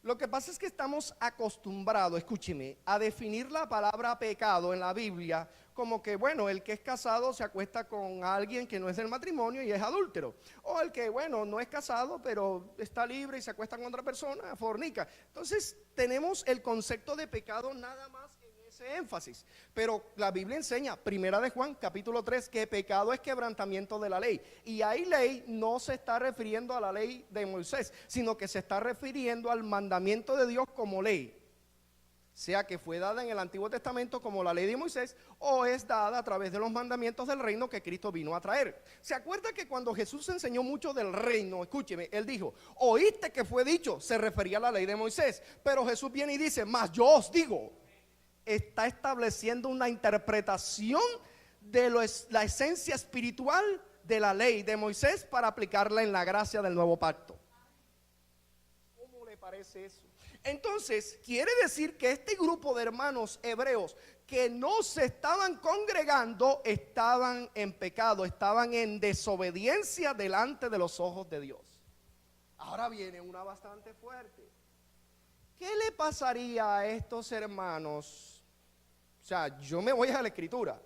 Lo que pasa es que estamos acostumbrados, escúcheme, a definir la palabra pecado en la Biblia como que, bueno, el que es casado se acuesta con alguien que no es del matrimonio y es adúltero. O el que, bueno, no es casado pero está libre y se acuesta con otra persona, fornica. Entonces tenemos el concepto de pecado nada más en ese énfasis. Pero la Biblia enseña, primera de Juan, capítulo 3, que pecado es quebrantamiento de la ley. Y ahí ley no se está refiriendo a la ley de Moisés, sino que se está refiriendo al mandamiento de Dios como ley. sea que fue dada en el Antiguo Testamento como la ley de Moisés, o es dada a través de los mandamientos del reino que Cristo vino a traer. ¿Se acuerda que cuando Jesús enseñó mucho del reino, escúcheme, Él dijo, oíste que fue dicho, se refería a la ley de Moisés, pero Jesús viene y dice, mas yo os digo, está estableciendo una interpretación de la esencia espiritual de la ley de Moisés para aplicarla en la gracia del nuevo pacto. ¿Cómo le parece eso? Entonces, quiere decir que este grupo de hermanos hebreos que no se estaban congregando, estaban en pecado, estaban en desobediencia delante de los ojos de Dios. Ahora viene una bastante fuerte. ¿Qué le pasaría a estos hermanos? O sea, yo me voy a la Escritura.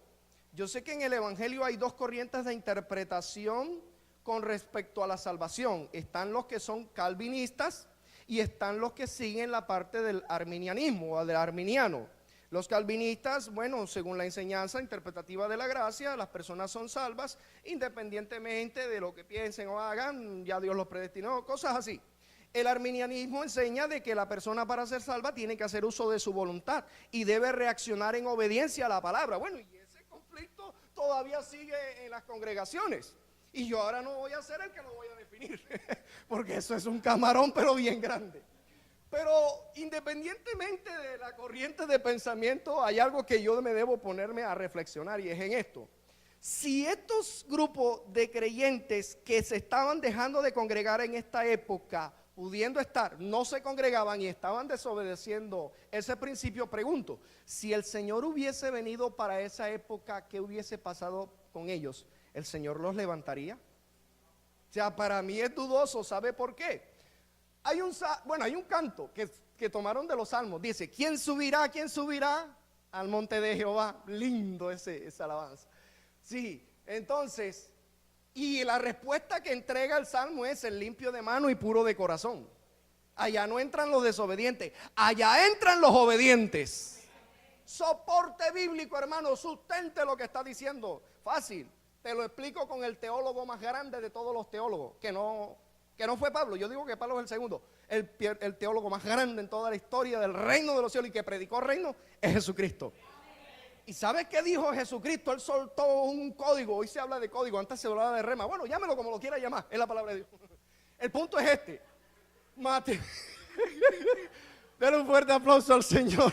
Yo sé que en el Evangelio hay dos corrientes de interpretación con respecto a la salvación. Están los que son calvinistas y están los que siguen la parte del arminianismo o del arminiano. Los calvinistas, bueno, según la enseñanza interpretativa de la gracia, las personas son salvas independientemente de lo que piensen o hagan, ya Dios los predestinó, cosas así. El arminianismo enseña de que la persona para ser salva tiene que hacer uso de su voluntad y debe reaccionar en obediencia a la palabra. Bueno, y ese conflicto todavía sigue en las congregaciones. Y yo ahora no voy a ser el que lo voy a definir, porque eso es un camarón pero bien grande. Pero independientemente de la corriente de pensamiento, hay algo que yo me debo ponerme a reflexionar y es en esto. Si estos grupos de creyentes que se estaban dejando de congregar en esta época, pudiendo estar, no se congregaban y estaban desobedeciendo ese principio, pregunto, si el Señor hubiese venido para esa época, ¿qué hubiese pasado con ellos? ¿El Señor los levantaría? O sea, para mí es dudoso, ¿sabe por qué? Hay un canto que tomaron de los salmos, dice, ¿quién subirá al monte de Jehová? Lindo esa alabanza. Sí, entonces, y la respuesta que entrega el salmo es el limpio de mano y puro de corazón. Allá no entran los desobedientes, allá entran los obedientes. Soporte bíblico, hermano, sustente lo que está diciendo. Fácil. Te lo explico con el teólogo más grande de todos los teólogos, que no fue Pablo. Yo digo que Pablo es el segundo. El teólogo más grande en toda la historia del reino de los cielos y que predicó reino es Jesucristo. ¿Y sabes qué dijo Jesucristo? Él soltó un código. Hoy se habla de código, antes se hablaba de rema. Bueno, llámelo como lo quiera llamar, es la palabra de Dios. El punto es este. Denle un fuerte aplauso al Señor.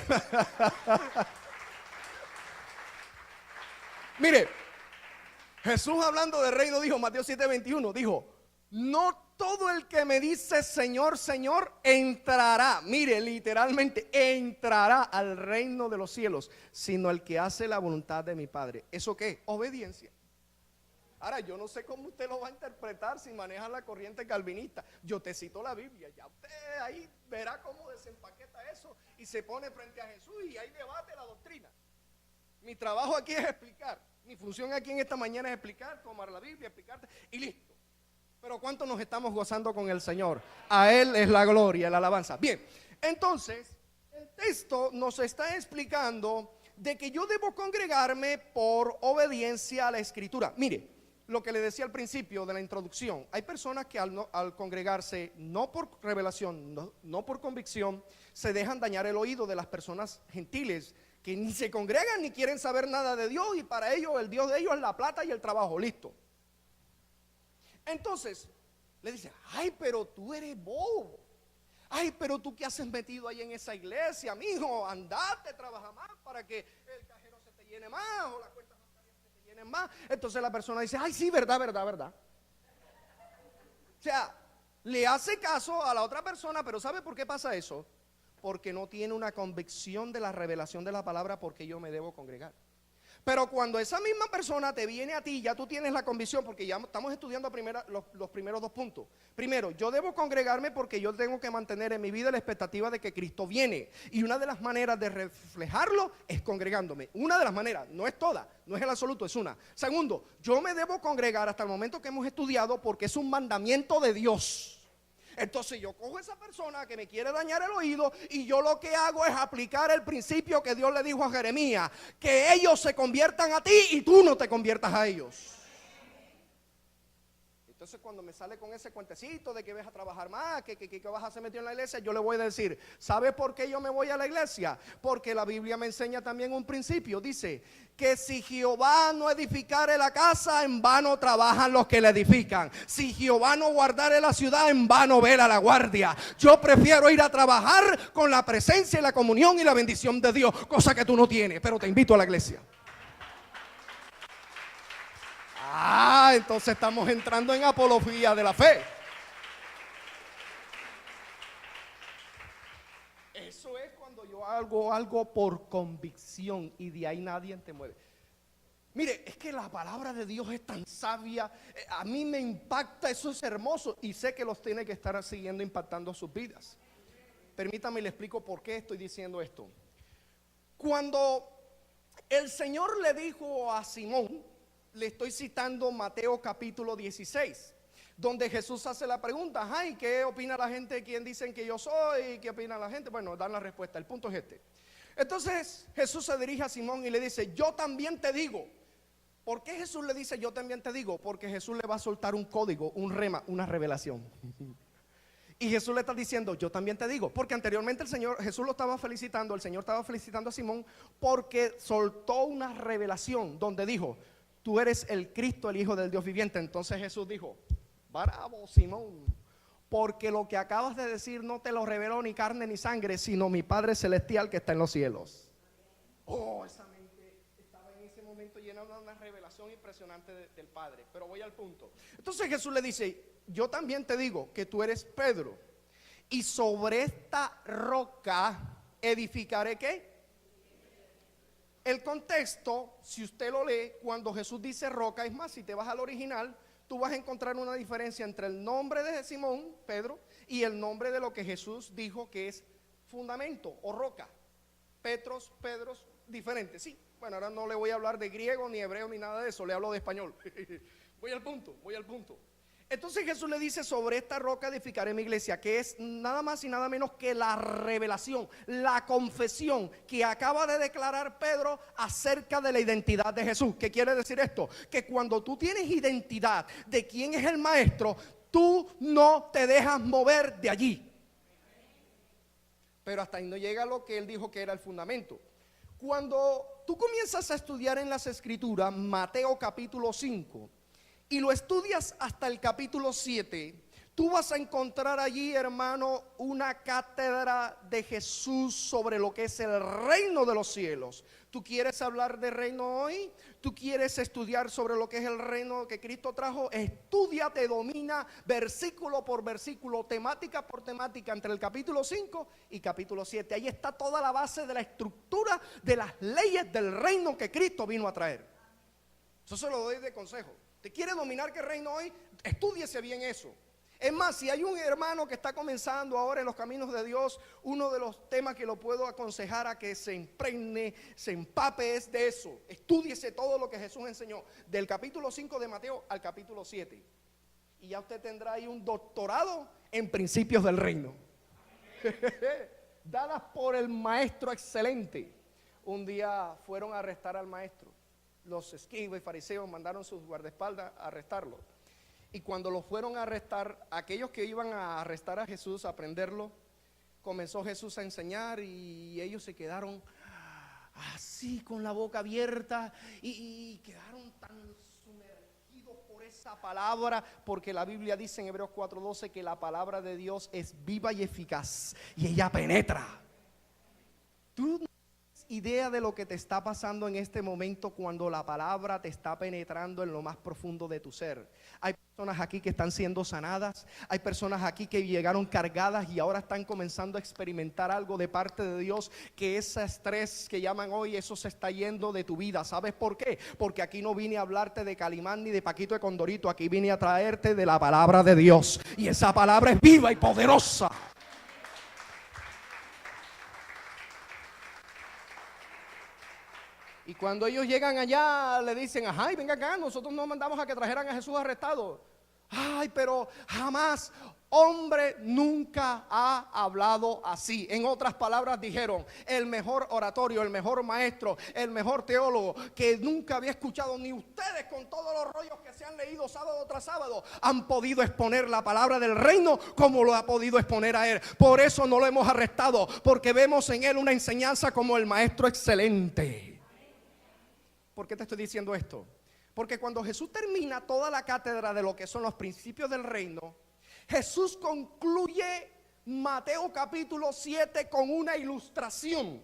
Mire, Jesús hablando de reino dijo, Mateo 7:21, dijo, no todo el que me dice Señor, Señor, entrará, mire, literalmente, entrará al reino de los cielos, sino el que hace la voluntad de mi Padre. ¿Eso qué? Obediencia. Ahora, yo no sé cómo usted lo va a interpretar si maneja la corriente calvinista. Yo te cito la Biblia, ya usted ahí verá cómo desempaqueta eso y se pone frente a Jesús y ahí debate la doctrina. Mi trabajo aquí es explicar. Mi función aquí en esta mañana es explicar, tomar la Biblia, explicarte y listo. Pero ¿cuánto nos estamos gozando con el Señor? A Él es la gloria, la alabanza. Bien, entonces el texto nos está explicando de que yo debo congregarme por obediencia a la Escritura. Mire, lo que le decía al principio de la introducción, hay personas que al congregarse, no por revelación, no por convicción, se dejan dañar el oído de las personas gentiles, que ni se congregan ni quieren saber nada de Dios y para ellos el Dios de ellos es la plata y el trabajo, listo. Entonces le dice, ay, pero tú eres bobo, ay, pero tú qué haces metido ahí en esa iglesia, mijo, andate, trabaja más para que el cajero se te llene más o las cuentas bancarias se te llenen más. Entonces la persona dice, ay, sí, verdad. O sea, le hace caso a la otra persona, pero ¿sabe por qué pasa eso? Porque no tiene una convicción de la revelación de la palabra, porque yo me debo congregar. Pero cuando esa misma persona te viene a ti, ya tú tienes la convicción, porque ya estamos estudiando los primeros dos puntos. Primero, yo debo congregarme porque yo tengo que mantener en mi vida la expectativa de que Cristo viene. Y una de las maneras de reflejarlo es congregándome. Una de las maneras, no es toda, no es el absoluto, es una. Segundo, yo me debo congregar hasta el momento que hemos estudiado porque es un mandamiento de Dios. Entonces yo cojo a esa persona que me quiere dañar el oído y yo lo que hago es aplicar el principio que Dios le dijo a Jeremías, que ellos se conviertan a ti y tú no te conviertas a ellos. Esto Entonces cuando me sale con ese cuentecito de que vas a trabajar más, que vas a ser metido en la iglesia, yo le voy a decir, ¿sabe por qué yo me voy a la iglesia? Porque la Biblia me enseña también un principio. Dice que si Jehová no edificare la casa, en vano trabajan los que la edifican. Si Jehová no guardare la ciudad, en vano vela la guardia. Yo prefiero ir a trabajar con la presencia y la comunión y la bendición de Dios, cosa que tú no tienes, pero te invito a la iglesia. Entonces estamos entrando en apología de la fe. Eso es cuando yo hago algo por convicción y de ahí nadie te mueve. Mire, es que la palabra de Dios es tan sabia, a mí me impacta, eso es hermoso y sé que los tiene que estar siguiendo impactando sus vidas. Permítame, le explico por qué estoy diciendo esto. Cuando el Señor le dijo a Simón, le estoy citando Mateo capítulo 16, donde Jesús hace la pregunta, ay, ¿qué opina la gente? ¿Quién dicen que yo soy? ¿Qué opina la gente? Bueno, dan la respuesta, el punto es este. Entonces Jesús se dirige a Simón y le dice, yo también te digo. ¿Por qué Jesús le dice yo también te digo? Porque Jesús le va a soltar un código, un rema, una revelación. Y Jesús le está diciendo, yo también te digo, porque anteriormente Jesús lo estaba felicitando, el Señor estaba felicitando a Simón porque soltó una revelación donde dijo, tú eres el Cristo, el Hijo del Dios viviente. Entonces Jesús dijo, bravo Simón, porque lo que acabas de decir no te lo reveló ni carne ni sangre, sino mi Padre Celestial que está en los cielos. Esa mente estaba en ese momento llena de una revelación impresionante del Padre. Pero voy al punto. Entonces Jesús le dice, yo también te digo que tú eres Pedro, y sobre esta roca edificaré ¿qué? El contexto, si usted lo lee, cuando Jesús dice roca, es más, si te vas al original, tú vas a encontrar una diferencia entre el nombre de Simón, Pedro, y el nombre de lo que Jesús dijo que es fundamento o roca. Petros, diferente, sí. Bueno, ahora no le voy a hablar de griego, ni hebreo, ni nada de eso, le hablo de español. Voy al punto. Entonces Jesús le dice, sobre esta roca edificaré mi iglesia, que es nada más y nada menos que la revelación, la confesión que acaba de declarar Pedro acerca de la identidad de Jesús. ¿Qué quiere decir esto? Que cuando tú tienes identidad de quién es el maestro, tú no te dejas mover de allí. Pero hasta ahí no llega lo que él dijo que era el fundamento. Cuando tú comienzas a estudiar en las escrituras, Mateo capítulo 5, y lo estudias hasta el capítulo 7, tú vas a encontrar allí, hermano, una cátedra de Jesús sobre lo que es el reino de los cielos. ¿Tú quieres hablar de reino hoy? ¿Tú quieres estudiar sobre lo que es el reino que Cristo trajo? Estúdiate, domina versículo por versículo, temática por temática, entre el capítulo 5 y capítulo 7. Ahí está toda la base de la estructura de las leyes del reino que Cristo vino a traer. Eso se lo doy de consejo. ¿Te quiere dominar qué reino hoy? Estúdiese bien eso. Es más, si hay un hermano que está comenzando ahora en los caminos de Dios, uno de los temas que lo puedo aconsejar a que se impregne, se empape es de eso. Estúdiese todo lo que Jesús enseñó, del capítulo 5 de Mateo al capítulo 7. Y ya usted tendrá ahí un doctorado en principios del reino. Dadas por el maestro excelente. Un día fueron a arrestar al maestro. Los escribas y fariseos mandaron sus guardaespaldas a arrestarlo. Y cuando lo fueron a arrestar, aquellos que iban a arrestar a Jesús, a prenderlo, comenzó Jesús a enseñar y ellos se quedaron así con la boca abierta y quedaron tan sumergidos por esa palabra, porque la Biblia dice en Hebreos 4:12 que la palabra de Dios es viva y eficaz y ella penetra. Tú idea de lo que te está pasando en este momento cuando la palabra te está penetrando en lo más profundo de tu ser. Hay personas aquí que están siendo sanadas, hay personas aquí que llegaron cargadas y ahora están comenzando a experimentar algo de parte de Dios, que ese estrés que llaman hoy, eso se está yendo de tu vida. ¿Sabes por qué? Porque aquí no vine a hablarte de Calimán ni de Paquito de Condorito, aquí vine a traerte de la palabra de Dios, y esa palabra es viva y poderosa. Y cuando ellos llegan allá, le dicen, ay, venga acá, nosotros no mandamos a que trajeran a Jesús arrestado. Ay, pero jamás Hombre nunca ha hablado así. En otras palabras dijeron, el mejor oratorio, el mejor maestro, el mejor teólogo que nunca había escuchado, ni ustedes con todos los rollos que se han leído sábado tras sábado, han podido exponer la palabra del reino como lo ha podido exponer a él. Por eso no lo hemos arrestado, porque vemos en él una enseñanza como el maestro excelente. ¿Por qué te estoy diciendo esto? Porque cuando Jesús termina toda la cátedra de lo que son los principios del reino, Jesús concluye Mateo capítulo 7 con una ilustración.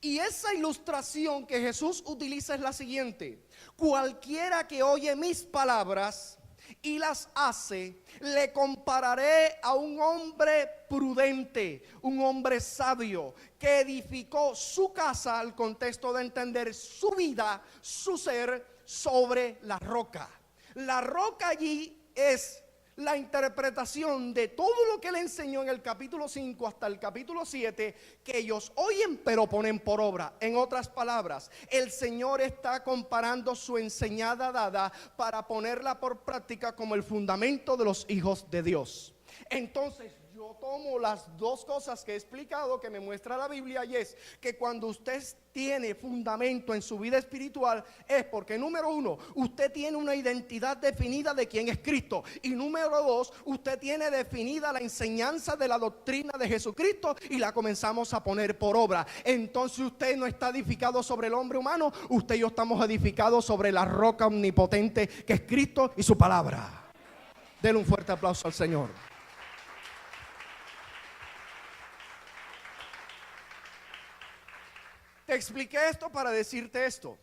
Y esa ilustración que Jesús utiliza es la siguiente: cualquiera que oye mis palabras y las hace, le compararé a un hombre prudente, un hombre sabio, que edificó su casa, al contexto de entender su vida, su ser, sobre la roca. La roca allí es la interpretación de todo lo que él enseñó en el capítulo 5 hasta el capítulo 7, que ellos oyen pero ponen por obra. En otras palabras, el Señor está comparando su enseñada dada para ponerla por práctica como el fundamento de los hijos de Dios. Entonces yo tomo las dos cosas que he explicado, que me muestra la Biblia, y es que cuando usted tiene fundamento en su vida espiritual, es porque número uno, usted tiene una identidad definida de quién es Cristo, y número dos, usted tiene definida la enseñanza de la doctrina de Jesucristo y la comenzamos a poner por obra. Entonces usted no está edificado sobre el hombre humano, usted y yo estamos edificados sobre la roca omnipotente que es Cristo y su palabra. Denle un fuerte aplauso al Señor. Te expliqué esto para decirte esto.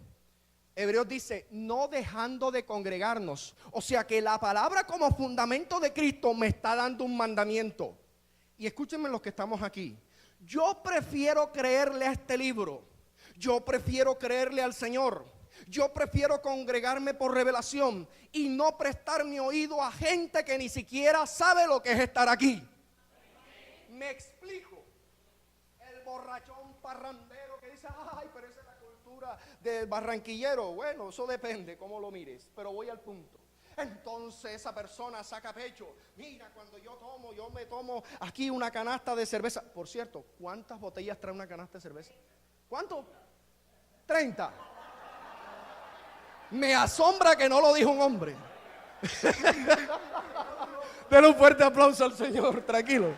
Hebreos dice, no dejando de congregarnos. O sea que la palabra como fundamento de Cristo me está dando un mandamiento. Y escúchenme los que estamos aquí. Yo prefiero creerle a este libro. Yo prefiero creerle al Señor. Yo prefiero congregarme por revelación y no prestar mi oído a gente que ni siquiera sabe lo que es estar aquí. Me explico. El borrachón parrandero que dice, ay, pero esa es la cultura del barranquillero. Bueno, eso depende cómo lo mires, pero voy al punto. Entonces esa persona saca pecho. Mira, cuando yo me tomo aquí una canasta de cerveza. Por cierto, ¿cuántas botellas trae una canasta de cerveza? ¿Cuánto? 30. Me asombra que no lo dijo un hombre. Denle un fuerte aplauso al Señor, tranquilo.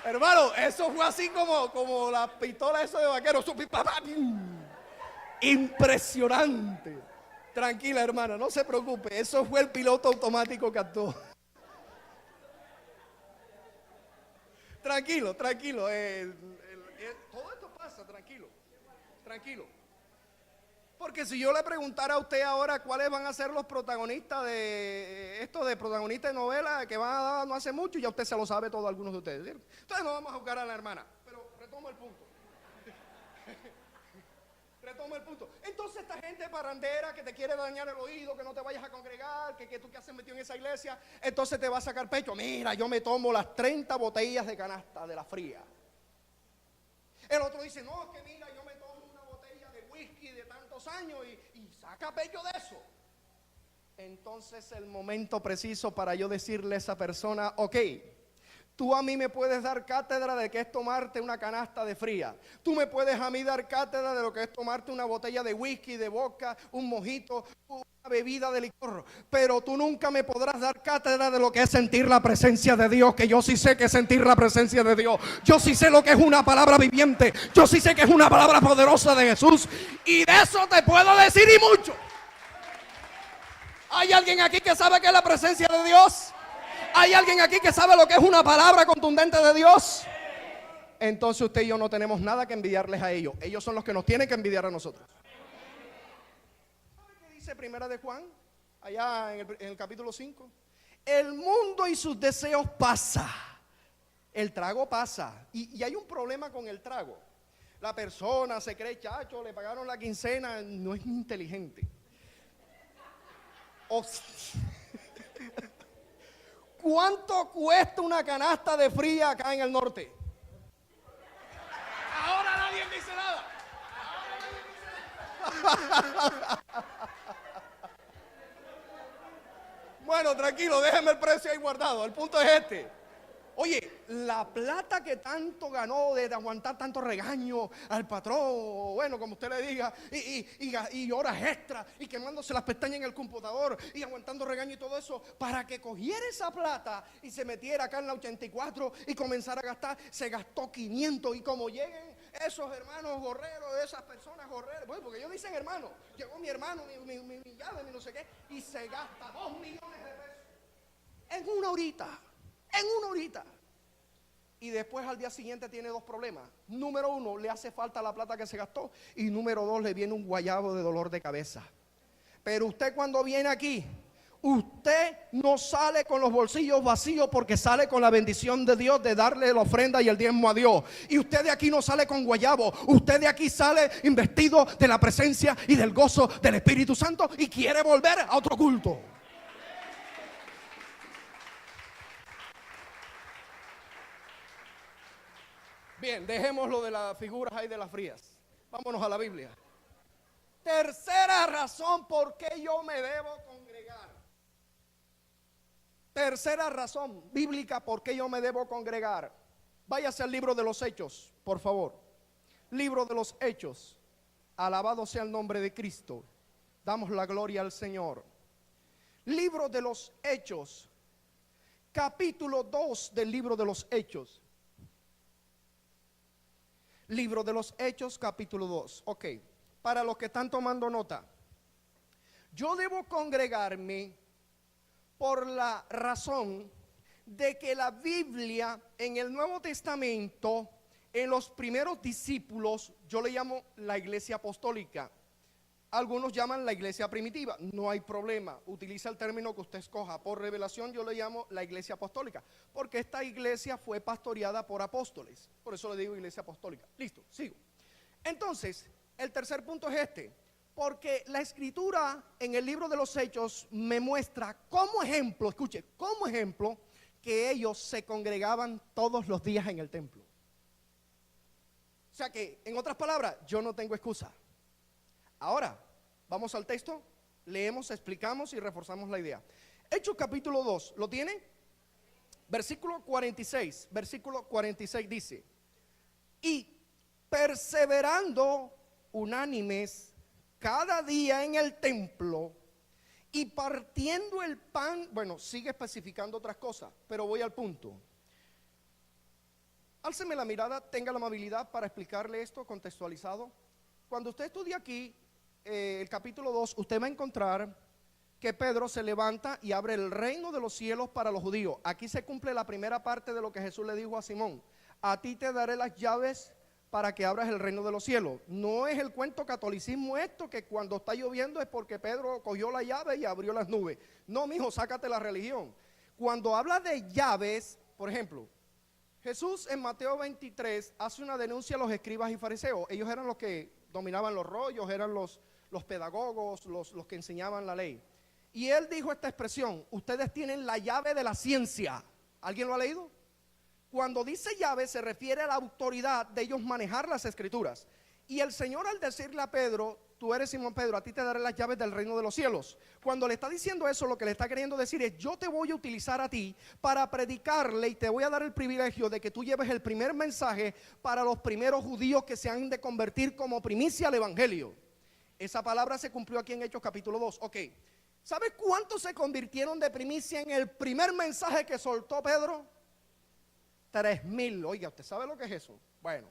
Hermano, eso fue así como la pistola esa de vaquero. Impresionante. Tranquila, hermana, no se preocupe. Eso fue el piloto automático que actuó. Tranquilo. Todo esto pasa, tranquilo. Porque si yo le preguntara a usted ahora cuáles van a ser los protagonistas de esto, de protagonistas de novela que van a dar no hace mucho, ya usted se lo sabe todo, algunos de ustedes, ¿cierto? Entonces no vamos a juzgar a la hermana, pero retomo el punto. Entonces esta gente parrandera que te quiere dañar el oído, que no te vayas a congregar, que tú que haces metido en esa iglesia, entonces te va a sacar pecho. Mira, yo me tomo las 30 botellas de canasta de la fría. El otro dice, no, es que mira, yo me tomo una botella de whisky de tantos años y saca pecho de eso. Entonces el momento preciso para yo decirle a esa persona, ok, tú a mí me puedes dar cátedra de que es tomarte una canasta de fría. Tú me puedes a mí dar cátedra de lo que es tomarte una botella de whisky, de vodka, un mojito, una bebida de licor. Pero tú nunca me podrás dar cátedra de lo que es sentir la presencia de Dios, que yo sí sé que es sentir la presencia de Dios. Yo sí sé lo que es una palabra viviente. Yo sí sé que es una palabra poderosa de Jesús. Y de eso te puedo decir y mucho. ¿Hay alguien aquí que sabe que es la presencia de Dios? ¿Hay alguien aquí que sabe lo que es una palabra contundente de Dios? Entonces usted y yo no tenemos nada que envidiarles a ellos. Ellos son los que nos tienen que envidiar a nosotros. ¿Sabe qué dice Primera de Juan? Allá en el capítulo 5. El mundo y sus deseos pasa. El trago pasa. Y hay un problema con el trago. La persona se cree chacho, le pagaron la quincena, no es inteligente. ¿Cuánto cuesta una canasta de fría acá en el norte? Ahora nadie dice nada. Bueno, tranquilo, déjeme el precio ahí guardado. El punto es este. Oye, la plata que tanto ganó de aguantar tanto regaño al patrón, bueno, como usted le diga, y horas extras, y quemándose las pestañas en el computador, y aguantando regaño y todo eso, para que cogiera esa plata y se metiera acá en la 84 y comenzara a gastar, se gastó 500, y como lleguen esos hermanos gorreros, esas personas gorreras, bueno, porque ellos dicen hermano, llegó mi hermano, mi llave, mi no sé qué, y se gasta 2 millones de pesos en una horita. En una horita. Y después al día siguiente tiene 2 problemas. Número 1, le hace falta la plata que se gastó. Y número 2, le viene un guayabo de dolor de cabeza. Pero usted cuando viene aquí, usted no sale con los bolsillos vacíos, porque sale con la bendición de Dios de darle la ofrenda y el diezmo a Dios. Y usted de aquí no sale con guayabo. Usted de aquí sale investido de la presencia y del gozo del Espíritu Santo y quiere volver a otro culto. Bien, dejemos lo de las figuras ahí de las frías. Vámonos a la Biblia. Tercera razón por qué yo me debo congregar. Tercera razón bíblica por qué yo me debo congregar. Váyase al libro de los Hechos, por favor. Libro de los Hechos. Alabado sea el nombre de Cristo. Damos la gloria al Señor. Libro de los Hechos. Capítulo 2 del libro de los Hechos. Libro de los Hechos, capítulo 2. Ok, para los que están tomando nota, yo debo congregarme por la razón de que la Biblia en el Nuevo Testamento, en los primeros discípulos, yo le llamo la iglesia apostólica. Algunos llaman la iglesia primitiva, no hay problema, utiliza el término que usted escoja. Por revelación yo le llamo la iglesia apostólica, porque esta iglesia fue pastoreada por apóstoles, por eso le digo iglesia apostólica. Listo, sigo. Entonces, el tercer punto es este, porque la escritura en el libro de los Hechos me muestra como ejemplo, escuche, como ejemplo, que ellos se congregaban todos los días en el templo. O sea que, en otras palabras, yo no tengo excusa. Ahora, vamos al texto, leemos, explicamos y reforzamos la idea. Hechos capítulo 2, ¿lo tiene? Versículo 46 dice: y perseverando unánimes cada día en el templo y partiendo el pan, bueno, sigue especificando otras cosas, pero voy al punto. Álceme la mirada, tenga la amabilidad para explicarle esto contextualizado. Cuando usted estudia aquí el capítulo 2, usted va a encontrar que Pedro se levanta y abre el reino de los cielos para los judíos. Aquí se cumple la primera parte de lo que Jesús le dijo a Simón: a ti te daré las llaves para que abras el reino de los cielos. No es el cuento catolicismo esto, que cuando está lloviendo es porque Pedro cogió la llave y abrió las nubes. No, mijo, sácate la religión. Cuando habla de llaves, por ejemplo, Jesús en Mateo 23 hace una denuncia a los escribas y fariseos. Ellos eran los que dominaban los rollos, eran los pedagogos, los que enseñaban la ley. Y él dijo esta expresión: ustedes tienen la llave de la ciencia. ¿Alguien lo ha leído? Cuando dice llave se refiere a la autoridad de ellos manejar las escrituras. Y el Señor, al decirle a Pedro: tú eres Simón Pedro, a ti te daré las llaves del reino de los cielos. Cuando le está diciendo eso, lo que le está queriendo decir es: yo te voy a utilizar a ti para predicarle y te voy a dar el privilegio de que tú lleves el primer mensaje para los primeros judíos que se han de convertir como primicia al evangelio. Esa palabra se cumplió aquí en Hechos capítulo 2. Ok, ¿sabe cuántos se convirtieron de primicia en el primer mensaje que soltó Pedro? 3,000. Oiga, ¿usted sabe lo que es eso? Bueno,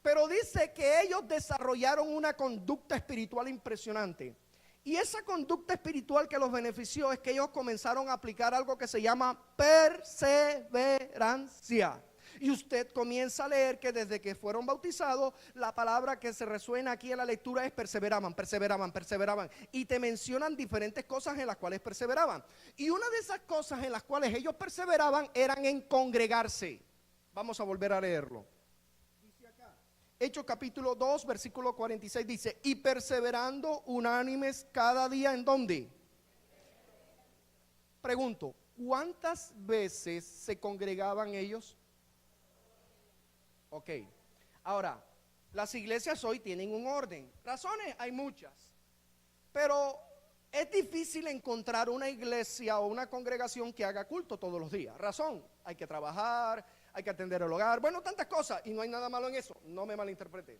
pero dice que ellos desarrollaron una conducta espiritual impresionante. Y esa conducta espiritual que los benefició es que ellos comenzaron a aplicar algo que se llama perseverancia. Y usted comienza a leer que desde que fueron bautizados, la palabra que se resuena aquí en la lectura es perseveraban, perseveraban, perseveraban. Y te mencionan diferentes cosas en las cuales perseveraban. Y una de esas cosas en las cuales ellos perseveraban eran en congregarse. Vamos a volver a leerlo. Dice acá, Hechos capítulo 2, versículo 46 dice: y perseverando unánimes cada día, ¿en dónde? Pregunto, ¿cuántas veces se congregaban ellos? Ok, ahora, las iglesias hoy tienen un orden. Razones hay muchas, pero Es difícil encontrar una iglesia o una congregación que haga culto todos los días. Razón, hay que trabajar, hay que atender el hogar, bueno, tantas cosas, y no hay nada malo en eso, no me malinterpreten.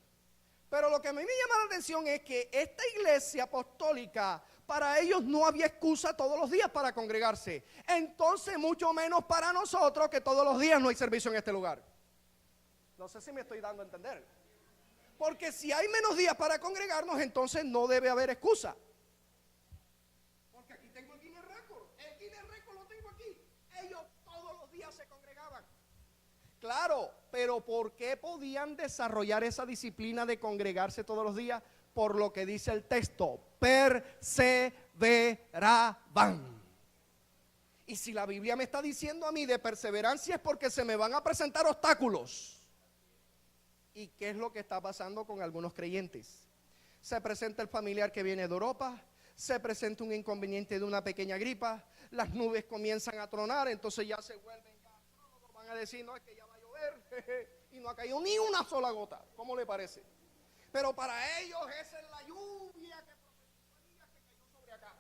Pero lo que a mí me llama la atención es que esta iglesia apostólica, para ellos no había excusa todos los días para congregarse. Entonces, mucho menos para nosotros, que todos los días no hay servicio en este lugar. No sé si me estoy dando a entender. Porque si hay menos días para congregarnos, entonces no debe haber excusa. Porque aquí tengo el Guinness Record. El Guinness Record lo tengo aquí. Ellos todos los días se congregaban. Claro, pero ¿por qué podían desarrollar esa disciplina de congregarse todos los días? Por lo que dice el texto, perseveraban. Y si la Biblia me está diciendo a mí de perseverancia, es porque se me van a presentar obstáculos. ¿Y qué es lo que está pasando con algunos creyentes? Se presenta el familiar que viene de Europa, se presenta un inconveniente de una pequeña gripa, las nubes comienzan a tronar, entonces ya se vuelven, van a decir, no, es que ya va a llover, y no ha caído ni una sola gota. ¿Cómo le parece? Pero para ellos esa es la lluvia que cayó sobre acá.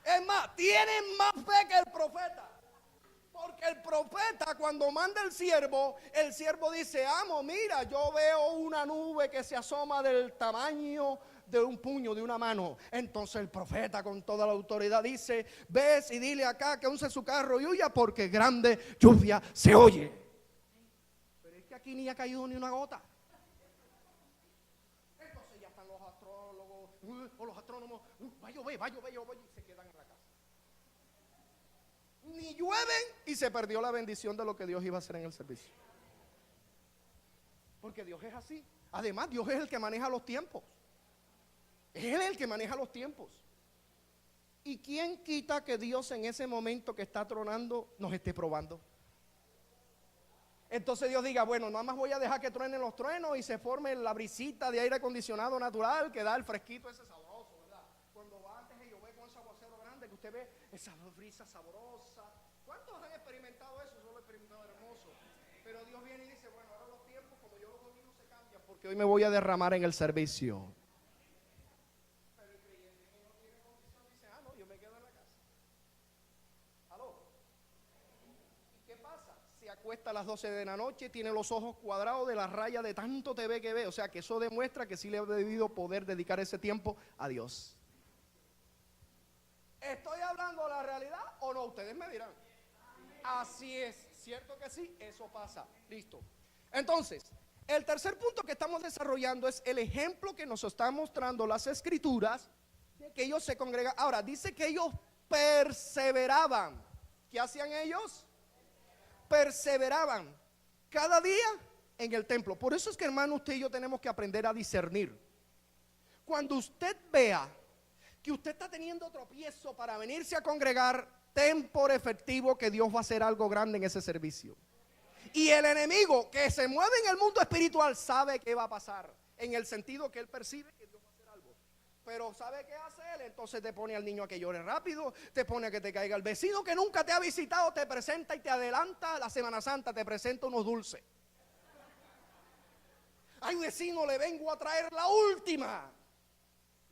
Es más, tienen más fe que el profeta. Porque el profeta, cuando manda el siervo dice, amo, mira, yo veo una nube que se asoma del tamaño de un puño, de una mano. Entonces el profeta con toda la autoridad dice, ves y dile acá que use su carro y huya, porque grande lluvia se oye. Pero es que aquí ni ha caído ni una gota. Entonces ya están los astrólogos o los astrónomos, va a llover, y se quedan en la casa. Ni llueven y se perdió la bendición de lo que Dios iba a hacer en el servicio. Porque Dios es así. Además, Dios es el que maneja los tiempos. Es Él el que maneja los tiempos. ¿Y quién quita que Dios en ese momento que está tronando nos esté probando? Entonces Dios diga, bueno, nada más voy a dejar que truenen los truenos y se forme la brisita de aire acondicionado natural que da el fresquito ese sabroso, ¿verdad? Cuando va antes de llover con ese aguacero grande que usted ve esa brisa sabrosa. ¿Cuántos han experimentado eso? Yo lo he experimentado hermoso. Pero Dios viene y dice, bueno, ahora los tiempos como yo los domino se cambian porque hoy me voy a derramar en el servicio. Pero el creyente que no tiene condición dice, no, yo me quedo en la casa. ¿Aló? ¿Y qué pasa? Se acuesta a las 12 de la noche, tiene los ojos cuadrados de la raya de tanto TV que ve. O sea que eso demuestra que sí le ha debido poder dedicar ese tiempo a Dios. ¿Estoy hablando la realidad o no? Ustedes me dirán. Así es, ¿cierto que sí? Eso pasa, listo. Entonces, el tercer punto que estamos desarrollando es el ejemplo que nos están mostrando las escrituras de que ellos se congregan. Ahora, dice que ellos perseveraban. ¿Qué hacían ellos? Perseveraban cada día en el templo. Por eso es que, hermano, usted y yo tenemos que aprender a discernir. Cuando usted vea que usted está teniendo tropiezo para venirse a congregar, ten por efectivo que Dios va a hacer algo grande en ese servicio. Y el enemigo que se mueve en el mundo espiritual sabe qué va a pasar, en el sentido que él percibe que Dios va a hacer algo. Pero ¿sabe qué hace él? Entonces te pone al niño a que llore rápido, te pone a que te caiga el vecino que nunca te ha visitado, te presenta y te adelanta la Semana Santa, te presenta unos dulces. Ay, vecino, le vengo a traer la última.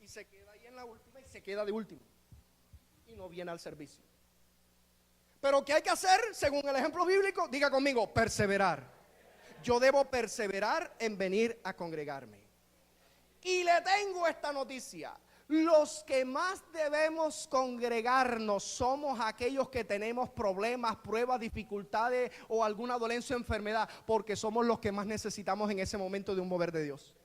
Y se queda ahí en la última y se queda de último. Y no viene al servicio. Pero ¿qué hay que hacer según el ejemplo bíblico? Diga conmigo, perseverar. Yo debo perseverar en venir a congregarme. Y le tengo esta noticia. Los que más debemos congregarnos somos aquellos que tenemos problemas, pruebas, dificultades o alguna dolencia o enfermedad, porque somos los que más necesitamos en ese momento de un mover de Dios.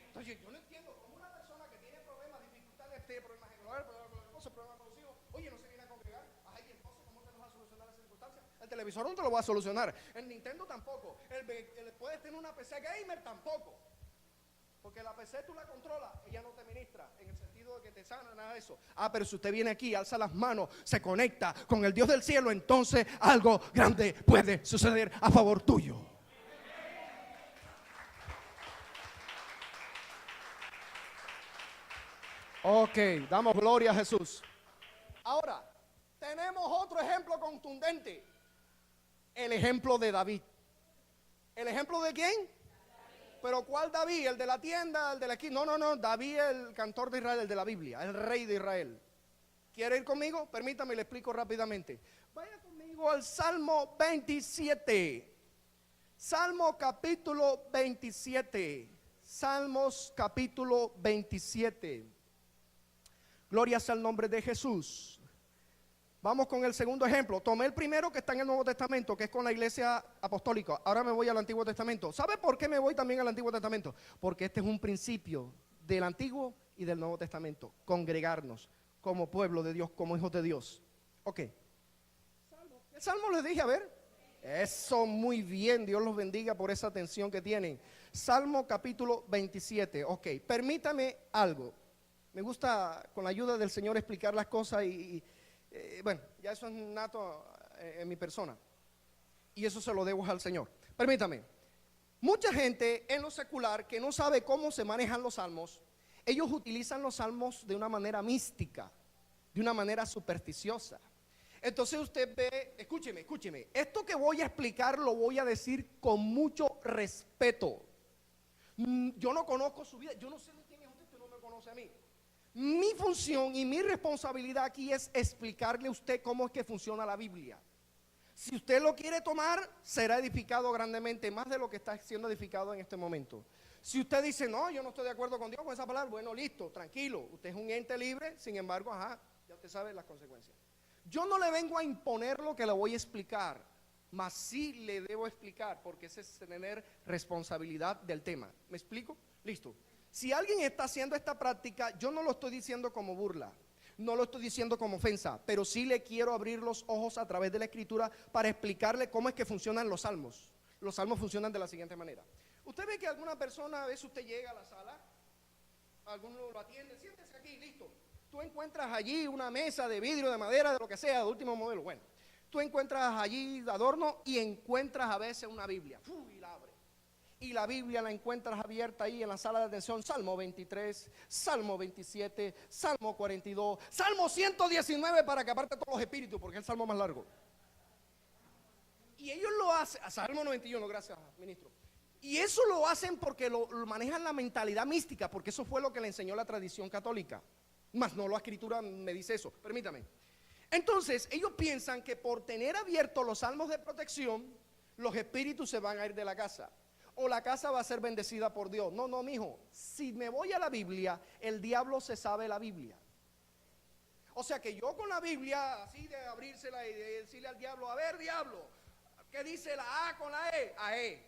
Entonces, yo no entiendo cómo una persona que tiene problemas, dificultades, tiene problemas en el hogar, problemas con el esposo, problemas con los hijos, oye, no se viene a congregar. Ay, entonces, ¿cómo te vas a solucionar las circunstancias? El televisor no te lo va a solucionar, el Nintendo tampoco, puedes tener una PC gamer tampoco. Porque la PC tú la controlas, ella no te ministra, en el sentido de que te sana, nada de eso. Pero si usted viene aquí, alza las manos, se conecta con el Dios del cielo, entonces algo grande puede suceder a favor tuyo. Ok, damos gloria a Jesús. Ahora, tenemos otro ejemplo contundente. El ejemplo de David. ¿El ejemplo de quién? Pero ¿cuál David? ¿El de la tienda? ¿El de la esquina? No, David el cantor de Israel, el de la Biblia, el rey de Israel. ¿Quiere ir conmigo? Permítame, le explico rápidamente. Vaya conmigo al Salmo 27. Salmo capítulo 27. Salmos capítulo 27. Glorias al nombre de Jesús. Vamos con el segundo ejemplo. Tomé el primero que está en el Nuevo Testamento, que es con la iglesia apostólica. Ahora me voy al Antiguo Testamento. ¿Sabe por qué me voy también al Antiguo Testamento? Porque este es un principio del Antiguo y del Nuevo Testamento. Congregarnos como pueblo de Dios, como hijos de Dios. Ok. El Salmo les dije, a ver. Eso, muy bien. Dios los bendiga por esa atención que tienen. Salmo capítulo 27. Ok, permítame algo. Me gusta con la ayuda del Señor explicar las cosas bueno, ya eso es nato en mi persona. Y eso se lo debo al Señor. Permítame. Mucha gente en lo secular que no sabe cómo se manejan los salmos, ellos utilizan los salmos de una manera mística, de una manera supersticiosa. Entonces usted ve, escúcheme, esto que voy a explicar lo voy a decir con mucho respeto. Yo no conozco su vida, yo no sé de quién es usted no me conoce a mí. Mi función y mi responsabilidad aquí es explicarle a usted cómo es que funciona la Biblia. Si usted lo quiere tomar, será edificado grandemente, más de lo que está siendo edificado en este momento. Si usted dice, no, yo no estoy de acuerdo con Dios con esa palabra, bueno, listo, tranquilo, usted es un ente libre, sin embargo, ya usted sabe las consecuencias. Yo no le vengo a imponer lo que le voy a explicar, mas sí le debo explicar, porque ese es tener responsabilidad del tema. ¿Me explico? Listo. Si alguien está haciendo esta práctica, yo no lo estoy diciendo como burla, no lo estoy diciendo como ofensa, pero sí le quiero abrir los ojos a través de la Escritura para explicarle cómo es que funcionan los salmos. Los salmos funcionan de la siguiente manera. Usted ve que alguna persona, a veces usted llega a la sala, alguno lo atiende, siéntese aquí, listo. Tú encuentras allí una mesa de vidrio, de madera, de lo que sea, de último modelo. Bueno, tú encuentras allí adorno y encuentras a veces una Biblia. Y la abres. Y la Biblia la encuentras abierta ahí en la sala de atención. Salmo 23, Salmo 27, Salmo 42, Salmo 119 para que aparte todos los espíritus, porque es el salmo más largo. Y ellos lo hacen, Salmo 91, gracias ministro. Y eso lo hacen porque lo manejan la mentalidad mística, porque eso fue lo que le enseñó la tradición católica. Más no la Escritura me dice eso, permítame. Entonces, ellos piensan que por tener abiertos los salmos de protección, los espíritus se van a ir de la casa. O la casa va a ser bendecida por Dios. No, mijo. Si me voy a la Biblia, el diablo se sabe la Biblia. O sea que yo con la Biblia, así de abrírsela y de decirle al diablo, a ver, diablo, ¿qué dice la A con la E? A E.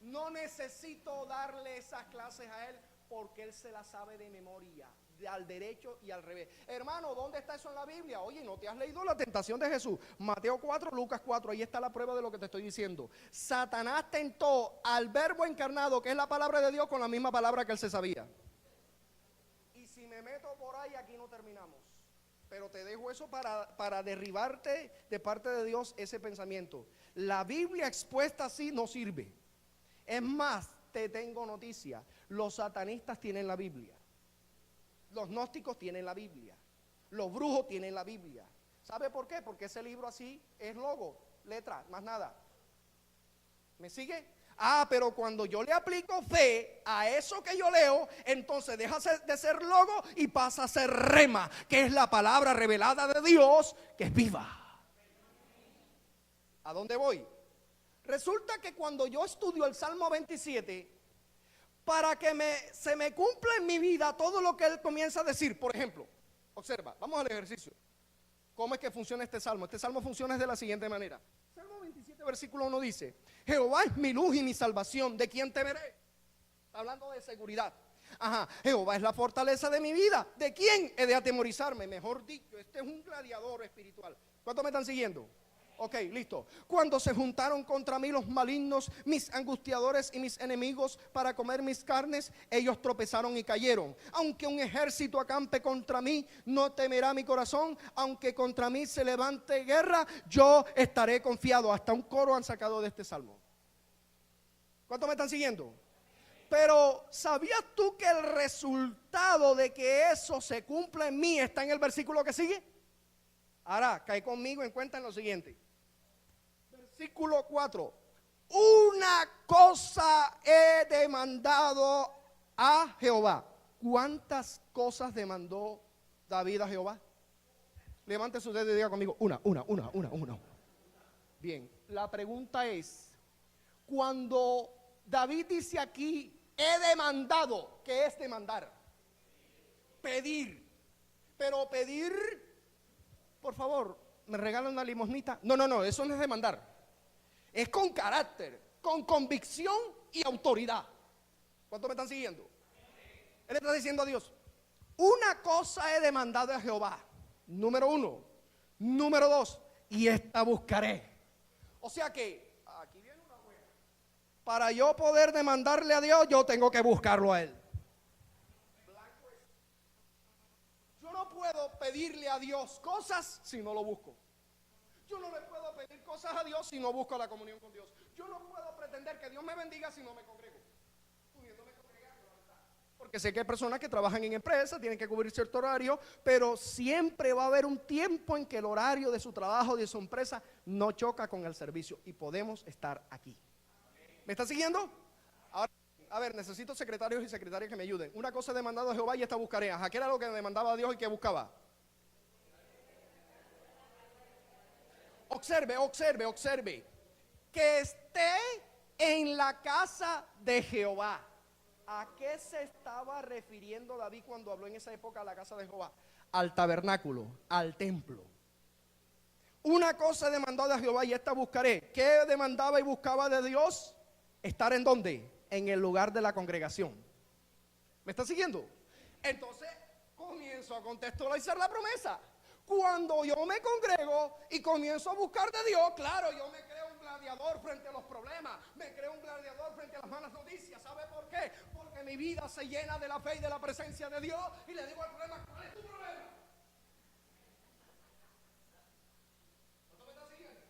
No necesito darle esas clases a él porque él se las sabe de memoria, al derecho y al revés. Hermano, ¿dónde está eso en la Biblia? Oye, ¿no te has leído la tentación de Jesús? Mateo 4, Lucas 4, ahí está la prueba de lo que te estoy diciendo. Satanás tentó al verbo encarnado, que es la palabra de Dios, con la misma palabra que él se sabía. Y si me meto por ahí, aquí no terminamos. Pero te dejo eso para derribarte de parte de Dios ese pensamiento. La Biblia expuesta así no sirve. Es más, te tengo noticia, los satanistas tienen la Biblia. Los gnósticos tienen la Biblia. Los brujos tienen la Biblia. ¿Sabe por qué? Porque ese libro así es logo, letra, más nada. ¿Me sigue? Pero cuando yo le aplico fe a eso que yo leo, entonces deja de ser logo y pasa a ser rema, que es la palabra revelada de Dios, que es viva. ¿A dónde voy? Resulta que cuando yo estudio el Salmo 27, para que se me cumpla en mi vida todo lo que él comienza a decir. Por ejemplo, observa, vamos al ejercicio. ¿Cómo es que funciona este salmo? Este salmo funciona de la siguiente manera. Salmo 27, versículo 1 dice: Jehová es mi luz y mi salvación, ¿de quién temeré? Está hablando de seguridad. Jehová es la fortaleza de mi vida, ¿de quién he de atemorizarme? Mejor dicho, este es un gladiador espiritual. ¿Cuántos me están siguiendo? Ok, listo. Cuando se juntaron contra mí los malignos, mis angustiadores y mis enemigos para comer mis carnes, ellos tropezaron y cayeron. Aunque un ejército acampe contra mí, no temerá mi corazón. Aunque contra mí se levante guerra, yo estaré confiado. Hasta un coro han sacado de este salmo. ¿Cuántos me están siguiendo? Pero ¿sabías tú que el resultado de que eso se cumpla en mí está en el versículo que sigue? Ahora, cae conmigo en cuenta en lo siguiente. Versículo 4. una cosa he demandado a Jehová. ¿Cuántas cosas demandó David a Jehová? Levante su dedo y diga conmigo, una. Bien, la pregunta es, cuando David dice aquí, he demandado, ¿qué es demandar? Pedir. Pero pedir, por favor, ¿me regalan una limosnita? No, eso no es demandar. Es con carácter, con convicción y autoridad. ¿Cuántos me están siguiendo? Él está diciendo a Dios, una cosa he demandado a Jehová. Número 1. Número 2, y esta buscaré. O sea que, aquí viene una buena. Para yo poder demandarle a Dios, yo tengo que buscarlo a Él. Yo no puedo pedirle a Dios cosas si no lo busco. Yo no le puedo pedir cosas a Dios si no busco la comunión con Dios. Yo no puedo pretender que Dios me bendiga si no me congrego. Pudiéndome congregar, la verdad. Porque sé que hay personas que trabajan en empresas, tienen que cubrir cierto horario, pero siempre va a haber un tiempo en que el horario de su trabajo, de su empresa, no choca con el servicio y podemos estar aquí. ¿Me está siguiendo? Ahora, a ver, necesito secretarios y secretarias que me ayuden. Una cosa he demandado a Jehová y esta buscaré. Ajá, ¿qué era lo que demandaba a Dios y qué buscaba? Observe. Que esté en la casa de Jehová. ¿A qué se estaba refiriendo David cuando habló en esa época a la casa de Jehová? Al tabernáculo, al templo. Una cosa demandó de Jehová y esta buscaré. ¿Qué demandaba y buscaba de Dios? ¿Estar en dónde? En el lugar de la congregación. ¿Me está siguiendo? Entonces comienzo a contextualizar la promesa. Cuando yo me congrego y comienzo a buscar de Dios, claro, yo me creo un gladiador frente a los problemas, me creo un gladiador frente a las malas noticias. ¿Sabe por qué? Porque mi vida se llena de la fe y de la presencia de Dios y le digo al problema, ¿cuál es tu problema? ¿No me estás siguiendo?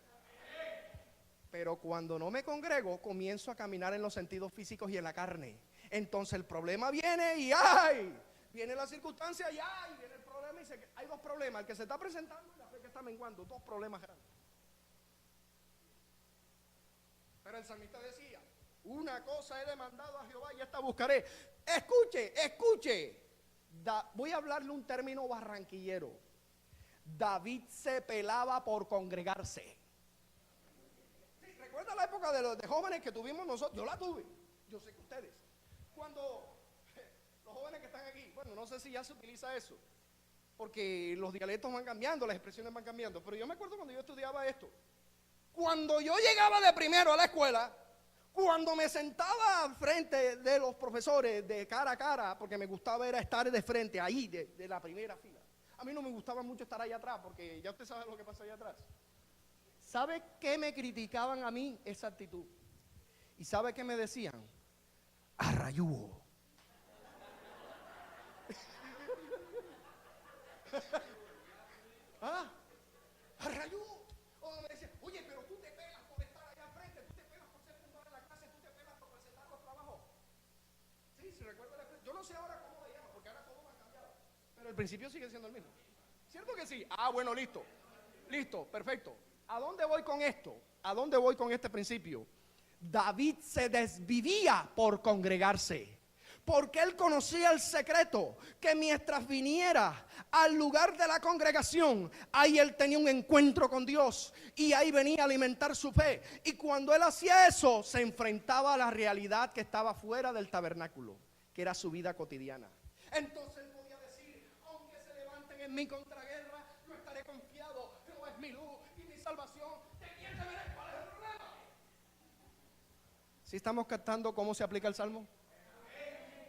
Pero cuando no me congrego, comienzo a caminar en los sentidos físicos y en la carne. Entonces el problema viene y ¡ay! Viene la circunstancia y ¡ay! Viene el problema y hay dos problemas, el que se está presentando y la fe que está menguando, dos problemas grandes. Pero el salmista decía, una cosa he demandado a Jehová y esta buscaré. Escuche. Voy a hablarle un término barranquillero. David se pelaba por congregarse. Sí, ¿recuerda la época de jóvenes que tuvimos nosotros? Yo la tuve, yo sé que ustedes. Cuando los jóvenes que están aquí, bueno, no sé si ya se utiliza eso, porque los dialectos van cambiando, las expresiones van cambiando, pero yo me acuerdo cuando yo estudiaba esto, cuando yo llegaba de primero a la escuela, cuando me sentaba frente de los profesores de cara a cara, porque me gustaba era estar de frente, ahí, de la primera fila. A mí no me gustaba mucho estar allá atrás, porque ya usted sabe lo que pasa allá atrás. ¿Sabe qué me criticaban a mí esa actitud? ¿Y sabe qué me decían? Arrayúo. ¿Ah? Arrayúo. O me decían, oye, pero tú te pegas por estar allá al frente, tú te pegas por ser puntual en la clase, tú te pegas por presentar los trabajos. Sí, se recuerda la expresión. Yo no sé ahora cómo le llamo, porque ahora todo va a cambiar. Pero el principio sigue siendo el mismo. ¿Cierto que sí? Ah, bueno, listo, perfecto. ¿A dónde voy con esto? ¿A dónde voy con este principio? David se desvivía por congregarse, porque él conocía el secreto, que mientras viniera al lugar de la congregación, ahí él tenía un encuentro con Dios y ahí venía a alimentar su fe. Y cuando él hacía eso, se enfrentaba a la realidad que estaba fuera del tabernáculo, que era su vida cotidiana. Entonces él podía decir, aunque se levanten en mi contraguerra, yo estaré confiado, Jehová es mi luz y mi salvación, ¿de quién temeré? ¿Cuál es el problema? ¿Sí estamos captando cómo se aplica el Salmo?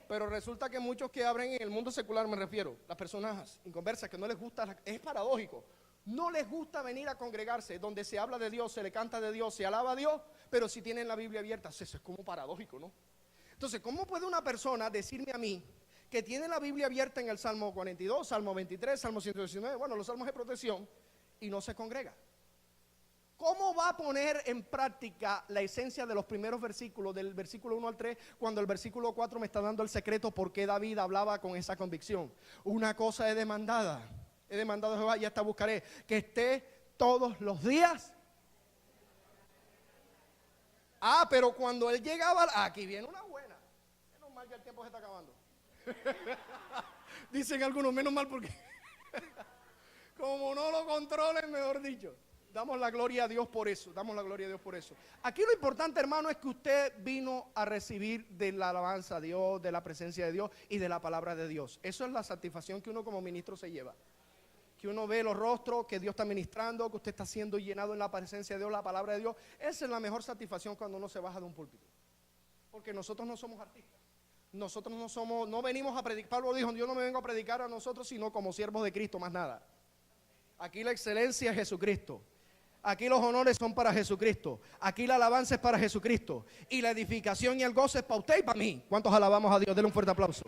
Pero resulta que muchos que abren en el mundo secular, me refiero, las personas inconversas que no les gusta, es paradójico, no les gusta venir a congregarse donde se habla de Dios, se le canta de Dios, se alaba a Dios, pero si tienen la Biblia abierta, eso es como paradójico, ¿no? Entonces, ¿cómo puede una persona decirme a mí que tiene la Biblia abierta en el Salmo 42, Salmo 23, Salmo 119, bueno, los salmos de protección, y no se congrega? ¿Cómo va a poner en práctica la esencia de los primeros versículos, del versículo 1 al 3, cuando el versículo 4 me está dando el secreto por qué David hablaba con esa convicción? Una cosa he demandado a Jehová y esta buscaré, que esté todos los días Pero cuando él llegaba, aquí viene una buena. Menos mal que el tiempo se está acabando. Dicen algunos, menos mal porque como no lo controlen, mejor dicho. Damos la gloria a Dios por eso, damos la gloria a Dios por eso. Aquí lo importante, hermano, es que usted vino a recibir de la alabanza a Dios, de la presencia de Dios y de la palabra de Dios. Eso es la satisfacción que uno como ministro se lleva. Que uno ve los rostros, que Dios está ministrando, que usted está siendo llenado en la presencia de Dios, la palabra de Dios. Esa es la mejor satisfacción cuando uno se baja de un púlpito. Porque nosotros no somos artistas. Nosotros no venimos a predicar. Pablo dijo, yo no me vengo a predicar a nosotros, sino como siervos de Cristo, más nada. Aquí la excelencia es Jesucristo. Aquí los honores son para Jesucristo. Aquí la alabanza es para Jesucristo. Y la edificación y el gozo es para usted y para mí. ¿Cuántos alabamos a Dios? Denle un fuerte aplauso.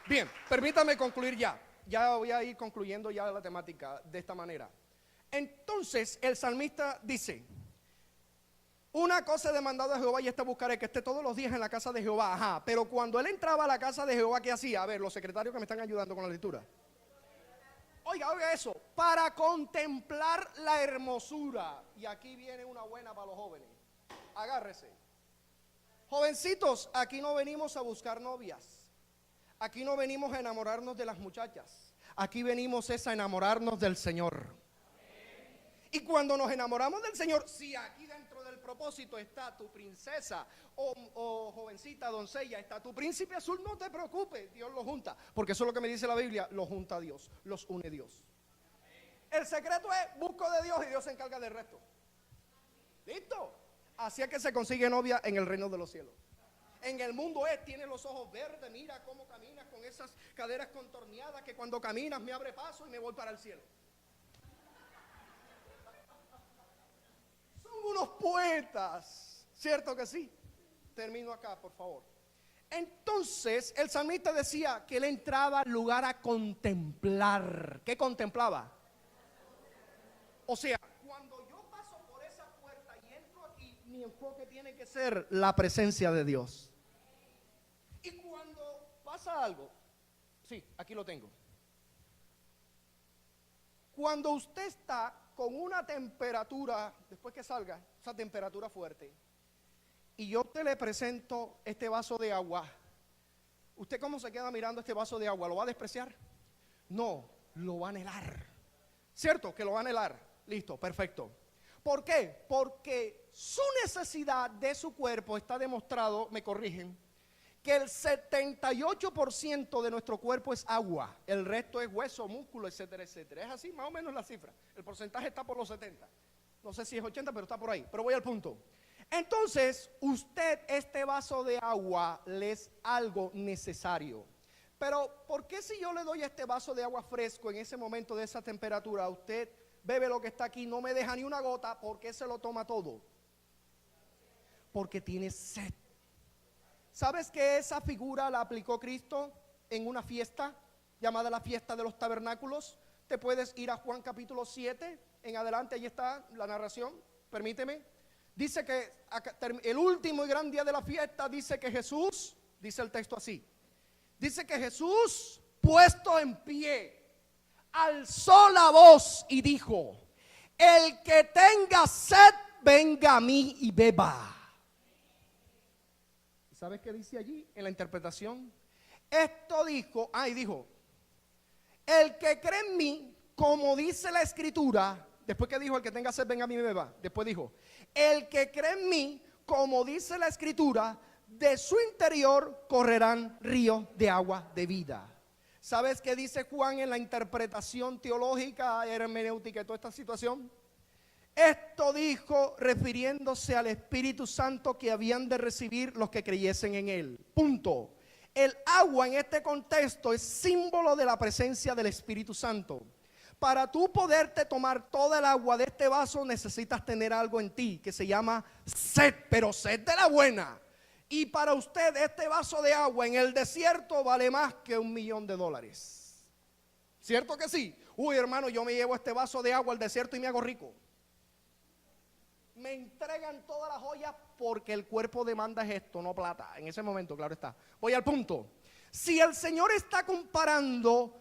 Bien, permítame concluir ya. Ya voy a ir concluyendo ya la temática de esta manera. Entonces el salmista dice: una cosa he demandado a Jehová y esta buscaré, que esté todos los días en la casa de Jehová. Pero cuando él entraba a la casa de Jehová, ¿qué hacía? A ver, los secretarios que me están ayudando con la lectura. Oiga eso, para contemplar la hermosura. Y aquí viene una buena para los jóvenes. Agárrese. Jovencitos, aquí no venimos a buscar novias. Aquí no venimos a enamorarnos de las muchachas. Aquí venimos a enamorarnos del Señor. Y cuando nos enamoramos del Señor, si aquí dentro del propósito está tu princesa o jovencita, doncella, está tu príncipe azul, no te preocupes, Dios los junta. Porque eso es lo que me dice la Biblia, los junta Dios, los une Dios. El secreto es, busco de Dios y Dios se encarga del resto. ¿Listo? Así es que se consigue novia en el reino de los cielos. En el mundo tiene los ojos verdes, mira cómo caminas con esas caderas contorneadas que cuando caminas me abre paso y me voy para el cielo. Son unos poetas, ¿cierto que sí? Termino acá, por favor. Entonces el salmista decía que él entraba al lugar a contemplar. ¿Qué contemplaba? O sea, cuando yo paso por esa puerta y entro aquí, mi enfoque tiene que ser la presencia de Dios. Y cuando pasa algo, sí, aquí lo tengo. Cuando usted está con una temperatura, después que salga, esa temperatura fuerte, y yo te le presento este vaso de agua, ¿usted cómo se queda mirando este vaso de agua? ¿Lo va a despreciar? No, lo va a anhelar. ¿Cierto? Que lo va a anhelar. Listo, perfecto. ¿Por qué? Porque su necesidad de su cuerpo está demostrado, me corrigen, que el 78% de nuestro cuerpo es agua, el resto es hueso, músculo, etcétera, etcétera. Es así, más o menos la cifra. El porcentaje está por los 70. No sé si es 80, pero está por ahí. Pero voy al punto. Entonces, usted, este vaso de agua le es algo necesario. Pero, ¿por qué si yo le doy este vaso de agua fresco en ese momento de esa temperatura, usted bebe lo que está aquí, no me deja ni una gota? ¿Por qué se lo toma todo? Porque tiene sed. ¿Sabes que esa figura la aplicó Cristo en una fiesta llamada la fiesta de los tabernáculos? Te puedes ir a Juan capítulo 7, en adelante, ahí está la narración, permíteme. Dice que el último y gran día de la fiesta, dice que Jesús, dice el texto así, dice que Jesús, puesto en pie, alzó la voz y dijo: el que tenga sed, venga a mí y beba. ¿Sabes qué dice allí en la interpretación? Esto dijo, y dijo: el que cree en mí, como dice la escritura. Después que dijo el que tenga sed, venga a mí y beba, después dijo: el que cree en mí, como dice la escritura, de su interior correrán ríos de agua de vida. ¿Sabes qué dice Juan en la interpretación teológica, hermenéutica de toda esta situación? Esto dijo refiriéndose al Espíritu Santo que habían de recibir los que creyesen en él. Punto. El agua en este contexto es símbolo de la presencia del Espíritu Santo. Para tú poderte tomar toda el agua de este vaso, necesitas tener algo en ti que se llama sed, pero sed de la buena. Y para usted este vaso de agua en el desierto vale más que $1.000.000. ¿Cierto que sí? Uy, hermano, yo me llevo este vaso de agua al desierto y me hago rico. Me entregan todas las joyas porque el cuerpo demanda esto, no plata. En ese momento, claro está. Voy al punto. Si el Señor está comparando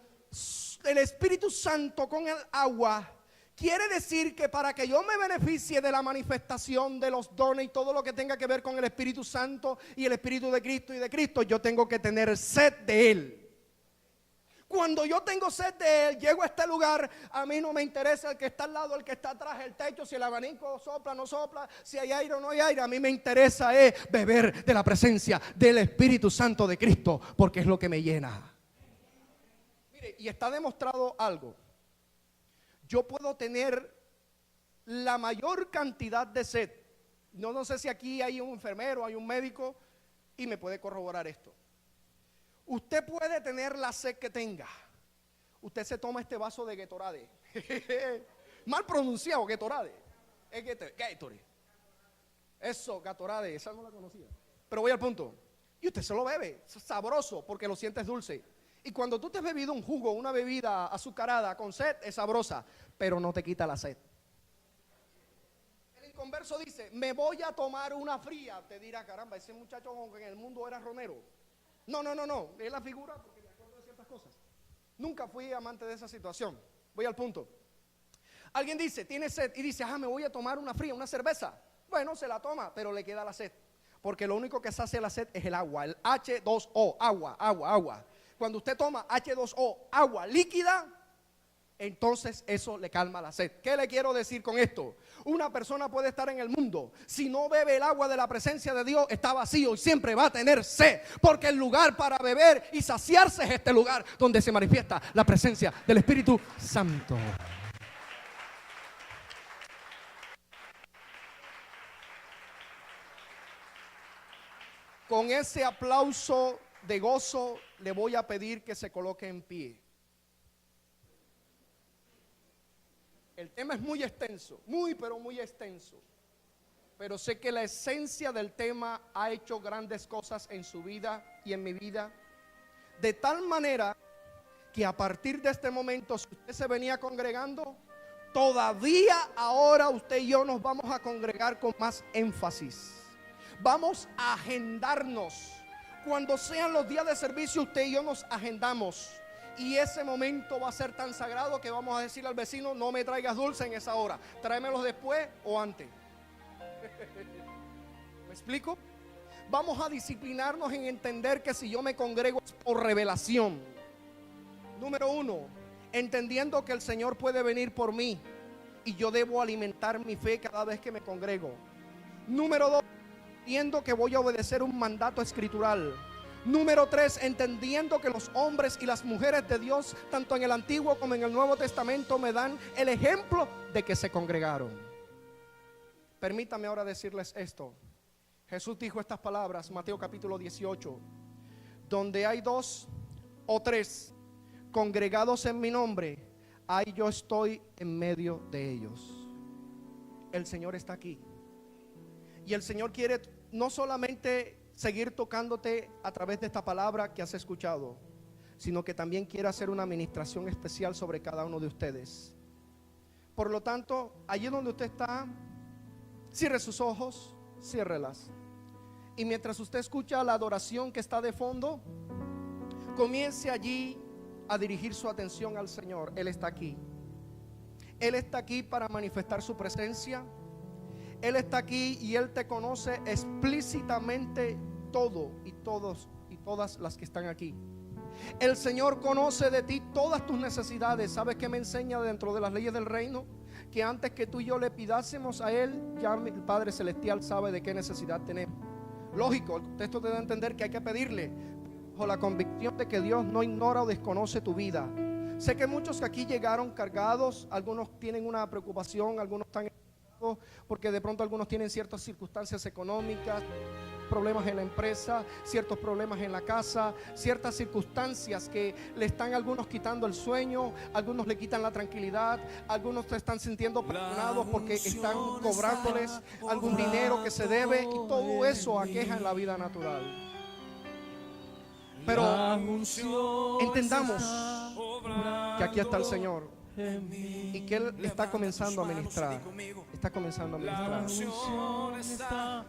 el Espíritu Santo con el agua, Quiere decir que para que yo me beneficie de la manifestación de los dones y todo lo que tenga que ver con el Espíritu Santo y el Espíritu de Cristo y de Cristo, yo tengo que tener sed de Él. Cuando yo tengo sed de Él, llego a este lugar, a mí no me interesa el que está al lado, el que está atrás, el techo, si el abanico sopla o no sopla, si hay aire o no hay aire. A mí me interesa beber de la presencia del Espíritu Santo de Cristo, porque es lo que me llena. Mire, y está demostrado algo. Yo puedo tener la mayor cantidad de sed. No sé si aquí hay un enfermero, hay un médico y me puede corroborar esto. Usted puede tener la sed que tenga. Usted se toma este vaso de Gatorade. Mal pronunciado, Gatorade. Es Gatorade. Eso, Gatorade, esa no la conocía. Pero voy al punto. Y usted se lo bebe, es sabroso porque lo sientes dulce. Y cuando tú te has bebido un jugo, una bebida azucarada con sed, es sabrosa, pero no te quita la sed. El inconverso dice, me voy a tomar una fría. Te dirá, caramba, ese muchacho aunque en el mundo era ronero. No, es la figura porque me acuerdo de ciertas cosas. Nunca fui amante de esa situación. Voy al punto. Alguien dice, tiene sed y dice, me voy a tomar una fría, una cerveza. Bueno, se la toma, pero le queda la sed. Porque lo único que sacia la sed es el agua, el H2O, agua. Cuando usted toma H2O, agua líquida, entonces eso le calma la sed. ¿Qué le quiero decir con esto? Una persona puede estar en el mundo, si no bebe el agua de la presencia de Dios, está vacío y siempre va a tener sed, porque el lugar para beber y saciarse es este lugar donde se manifiesta la presencia del Espíritu Santo. Con ese aplauso de gozo le voy a pedir que se coloque en pie. El tema es muy extenso, pero muy extenso. Pero sé que la esencia del tema ha hecho grandes cosas en su vida y en mi vida. De tal manera que a partir de este momento, si usted se venía congregando, todavía ahora usted y yo nos vamos a congregar con más énfasis. Vamos a agendarnos. Cuando sean los días de servicio, usted y yo nos agendamos. Y ese momento va a ser tan sagrado que vamos a decirle al vecino, no me traigas dulce en esa hora, tráemelos después o antes. ¿Me explico? Vamos a disciplinarnos en entender que si yo me congrego es por revelación. Número 1, entendiendo que el Señor puede venir por mí y yo debo alimentar mi fe cada vez que me congrego. Número 2, entendiendo que voy a obedecer un mandato escritural. Número 3, entendiendo que los hombres y las mujeres de Dios, tanto en el Antiguo como en el Nuevo Testamento, me dan el ejemplo de que se congregaron. Permítame ahora decirles esto. Jesús dijo estas palabras, Mateo capítulo 18, donde hay 2 o 3 congregados en mi nombre, ahí yo estoy en medio de ellos. El Señor está aquí. Y el Señor quiere no solamente seguir tocándote a través de esta palabra que has escuchado, sino que también quiere hacer una administración especial sobre cada uno de ustedes. Por lo tanto, allí donde usted está, cierre sus ojos, ciérrelas. Y mientras usted escucha la adoración que está de fondo, comience allí a dirigir su atención al Señor. Él está aquí. Él está aquí para manifestar su presencia. Él está aquí y Él te conoce explícitamente todo y todos y todas las que están aquí. El Señor conoce de ti todas tus necesidades. ¿Sabes qué me enseña dentro de las leyes del reino? Que antes que tú y yo le pidásemos a Él, ya el Padre Celestial sabe de qué necesidad tenemos. Lógico, el texto te da a entender que hay que pedirle, bajo la convicción de que Dios no ignora o desconoce tu vida. Sé que muchos que aquí llegaron cargados, algunos tienen una preocupación, algunos están porque de pronto algunos tienen ciertas circunstancias económicas, problemas en la empresa, ciertos problemas en la casa, ciertas circunstancias que le están a algunos quitando el sueño, algunos le quitan la tranquilidad, algunos se están sintiendo presionados porque están cobrándoles algún dinero que se debe, y todo eso aqueja en la vida natural. Pero entendamos que aquí está el Señor y que Él está comenzando a ministrar. Está comenzando a ministrar.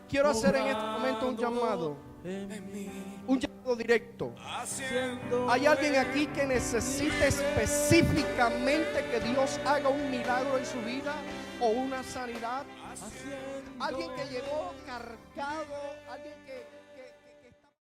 Quiero hacer en este momento un llamado algo directo. Haciendo Hay alguien aquí que necesita específicamente que Dios haga un milagro en su vida o una sanidad. Alguien que llegó cargado, alguien que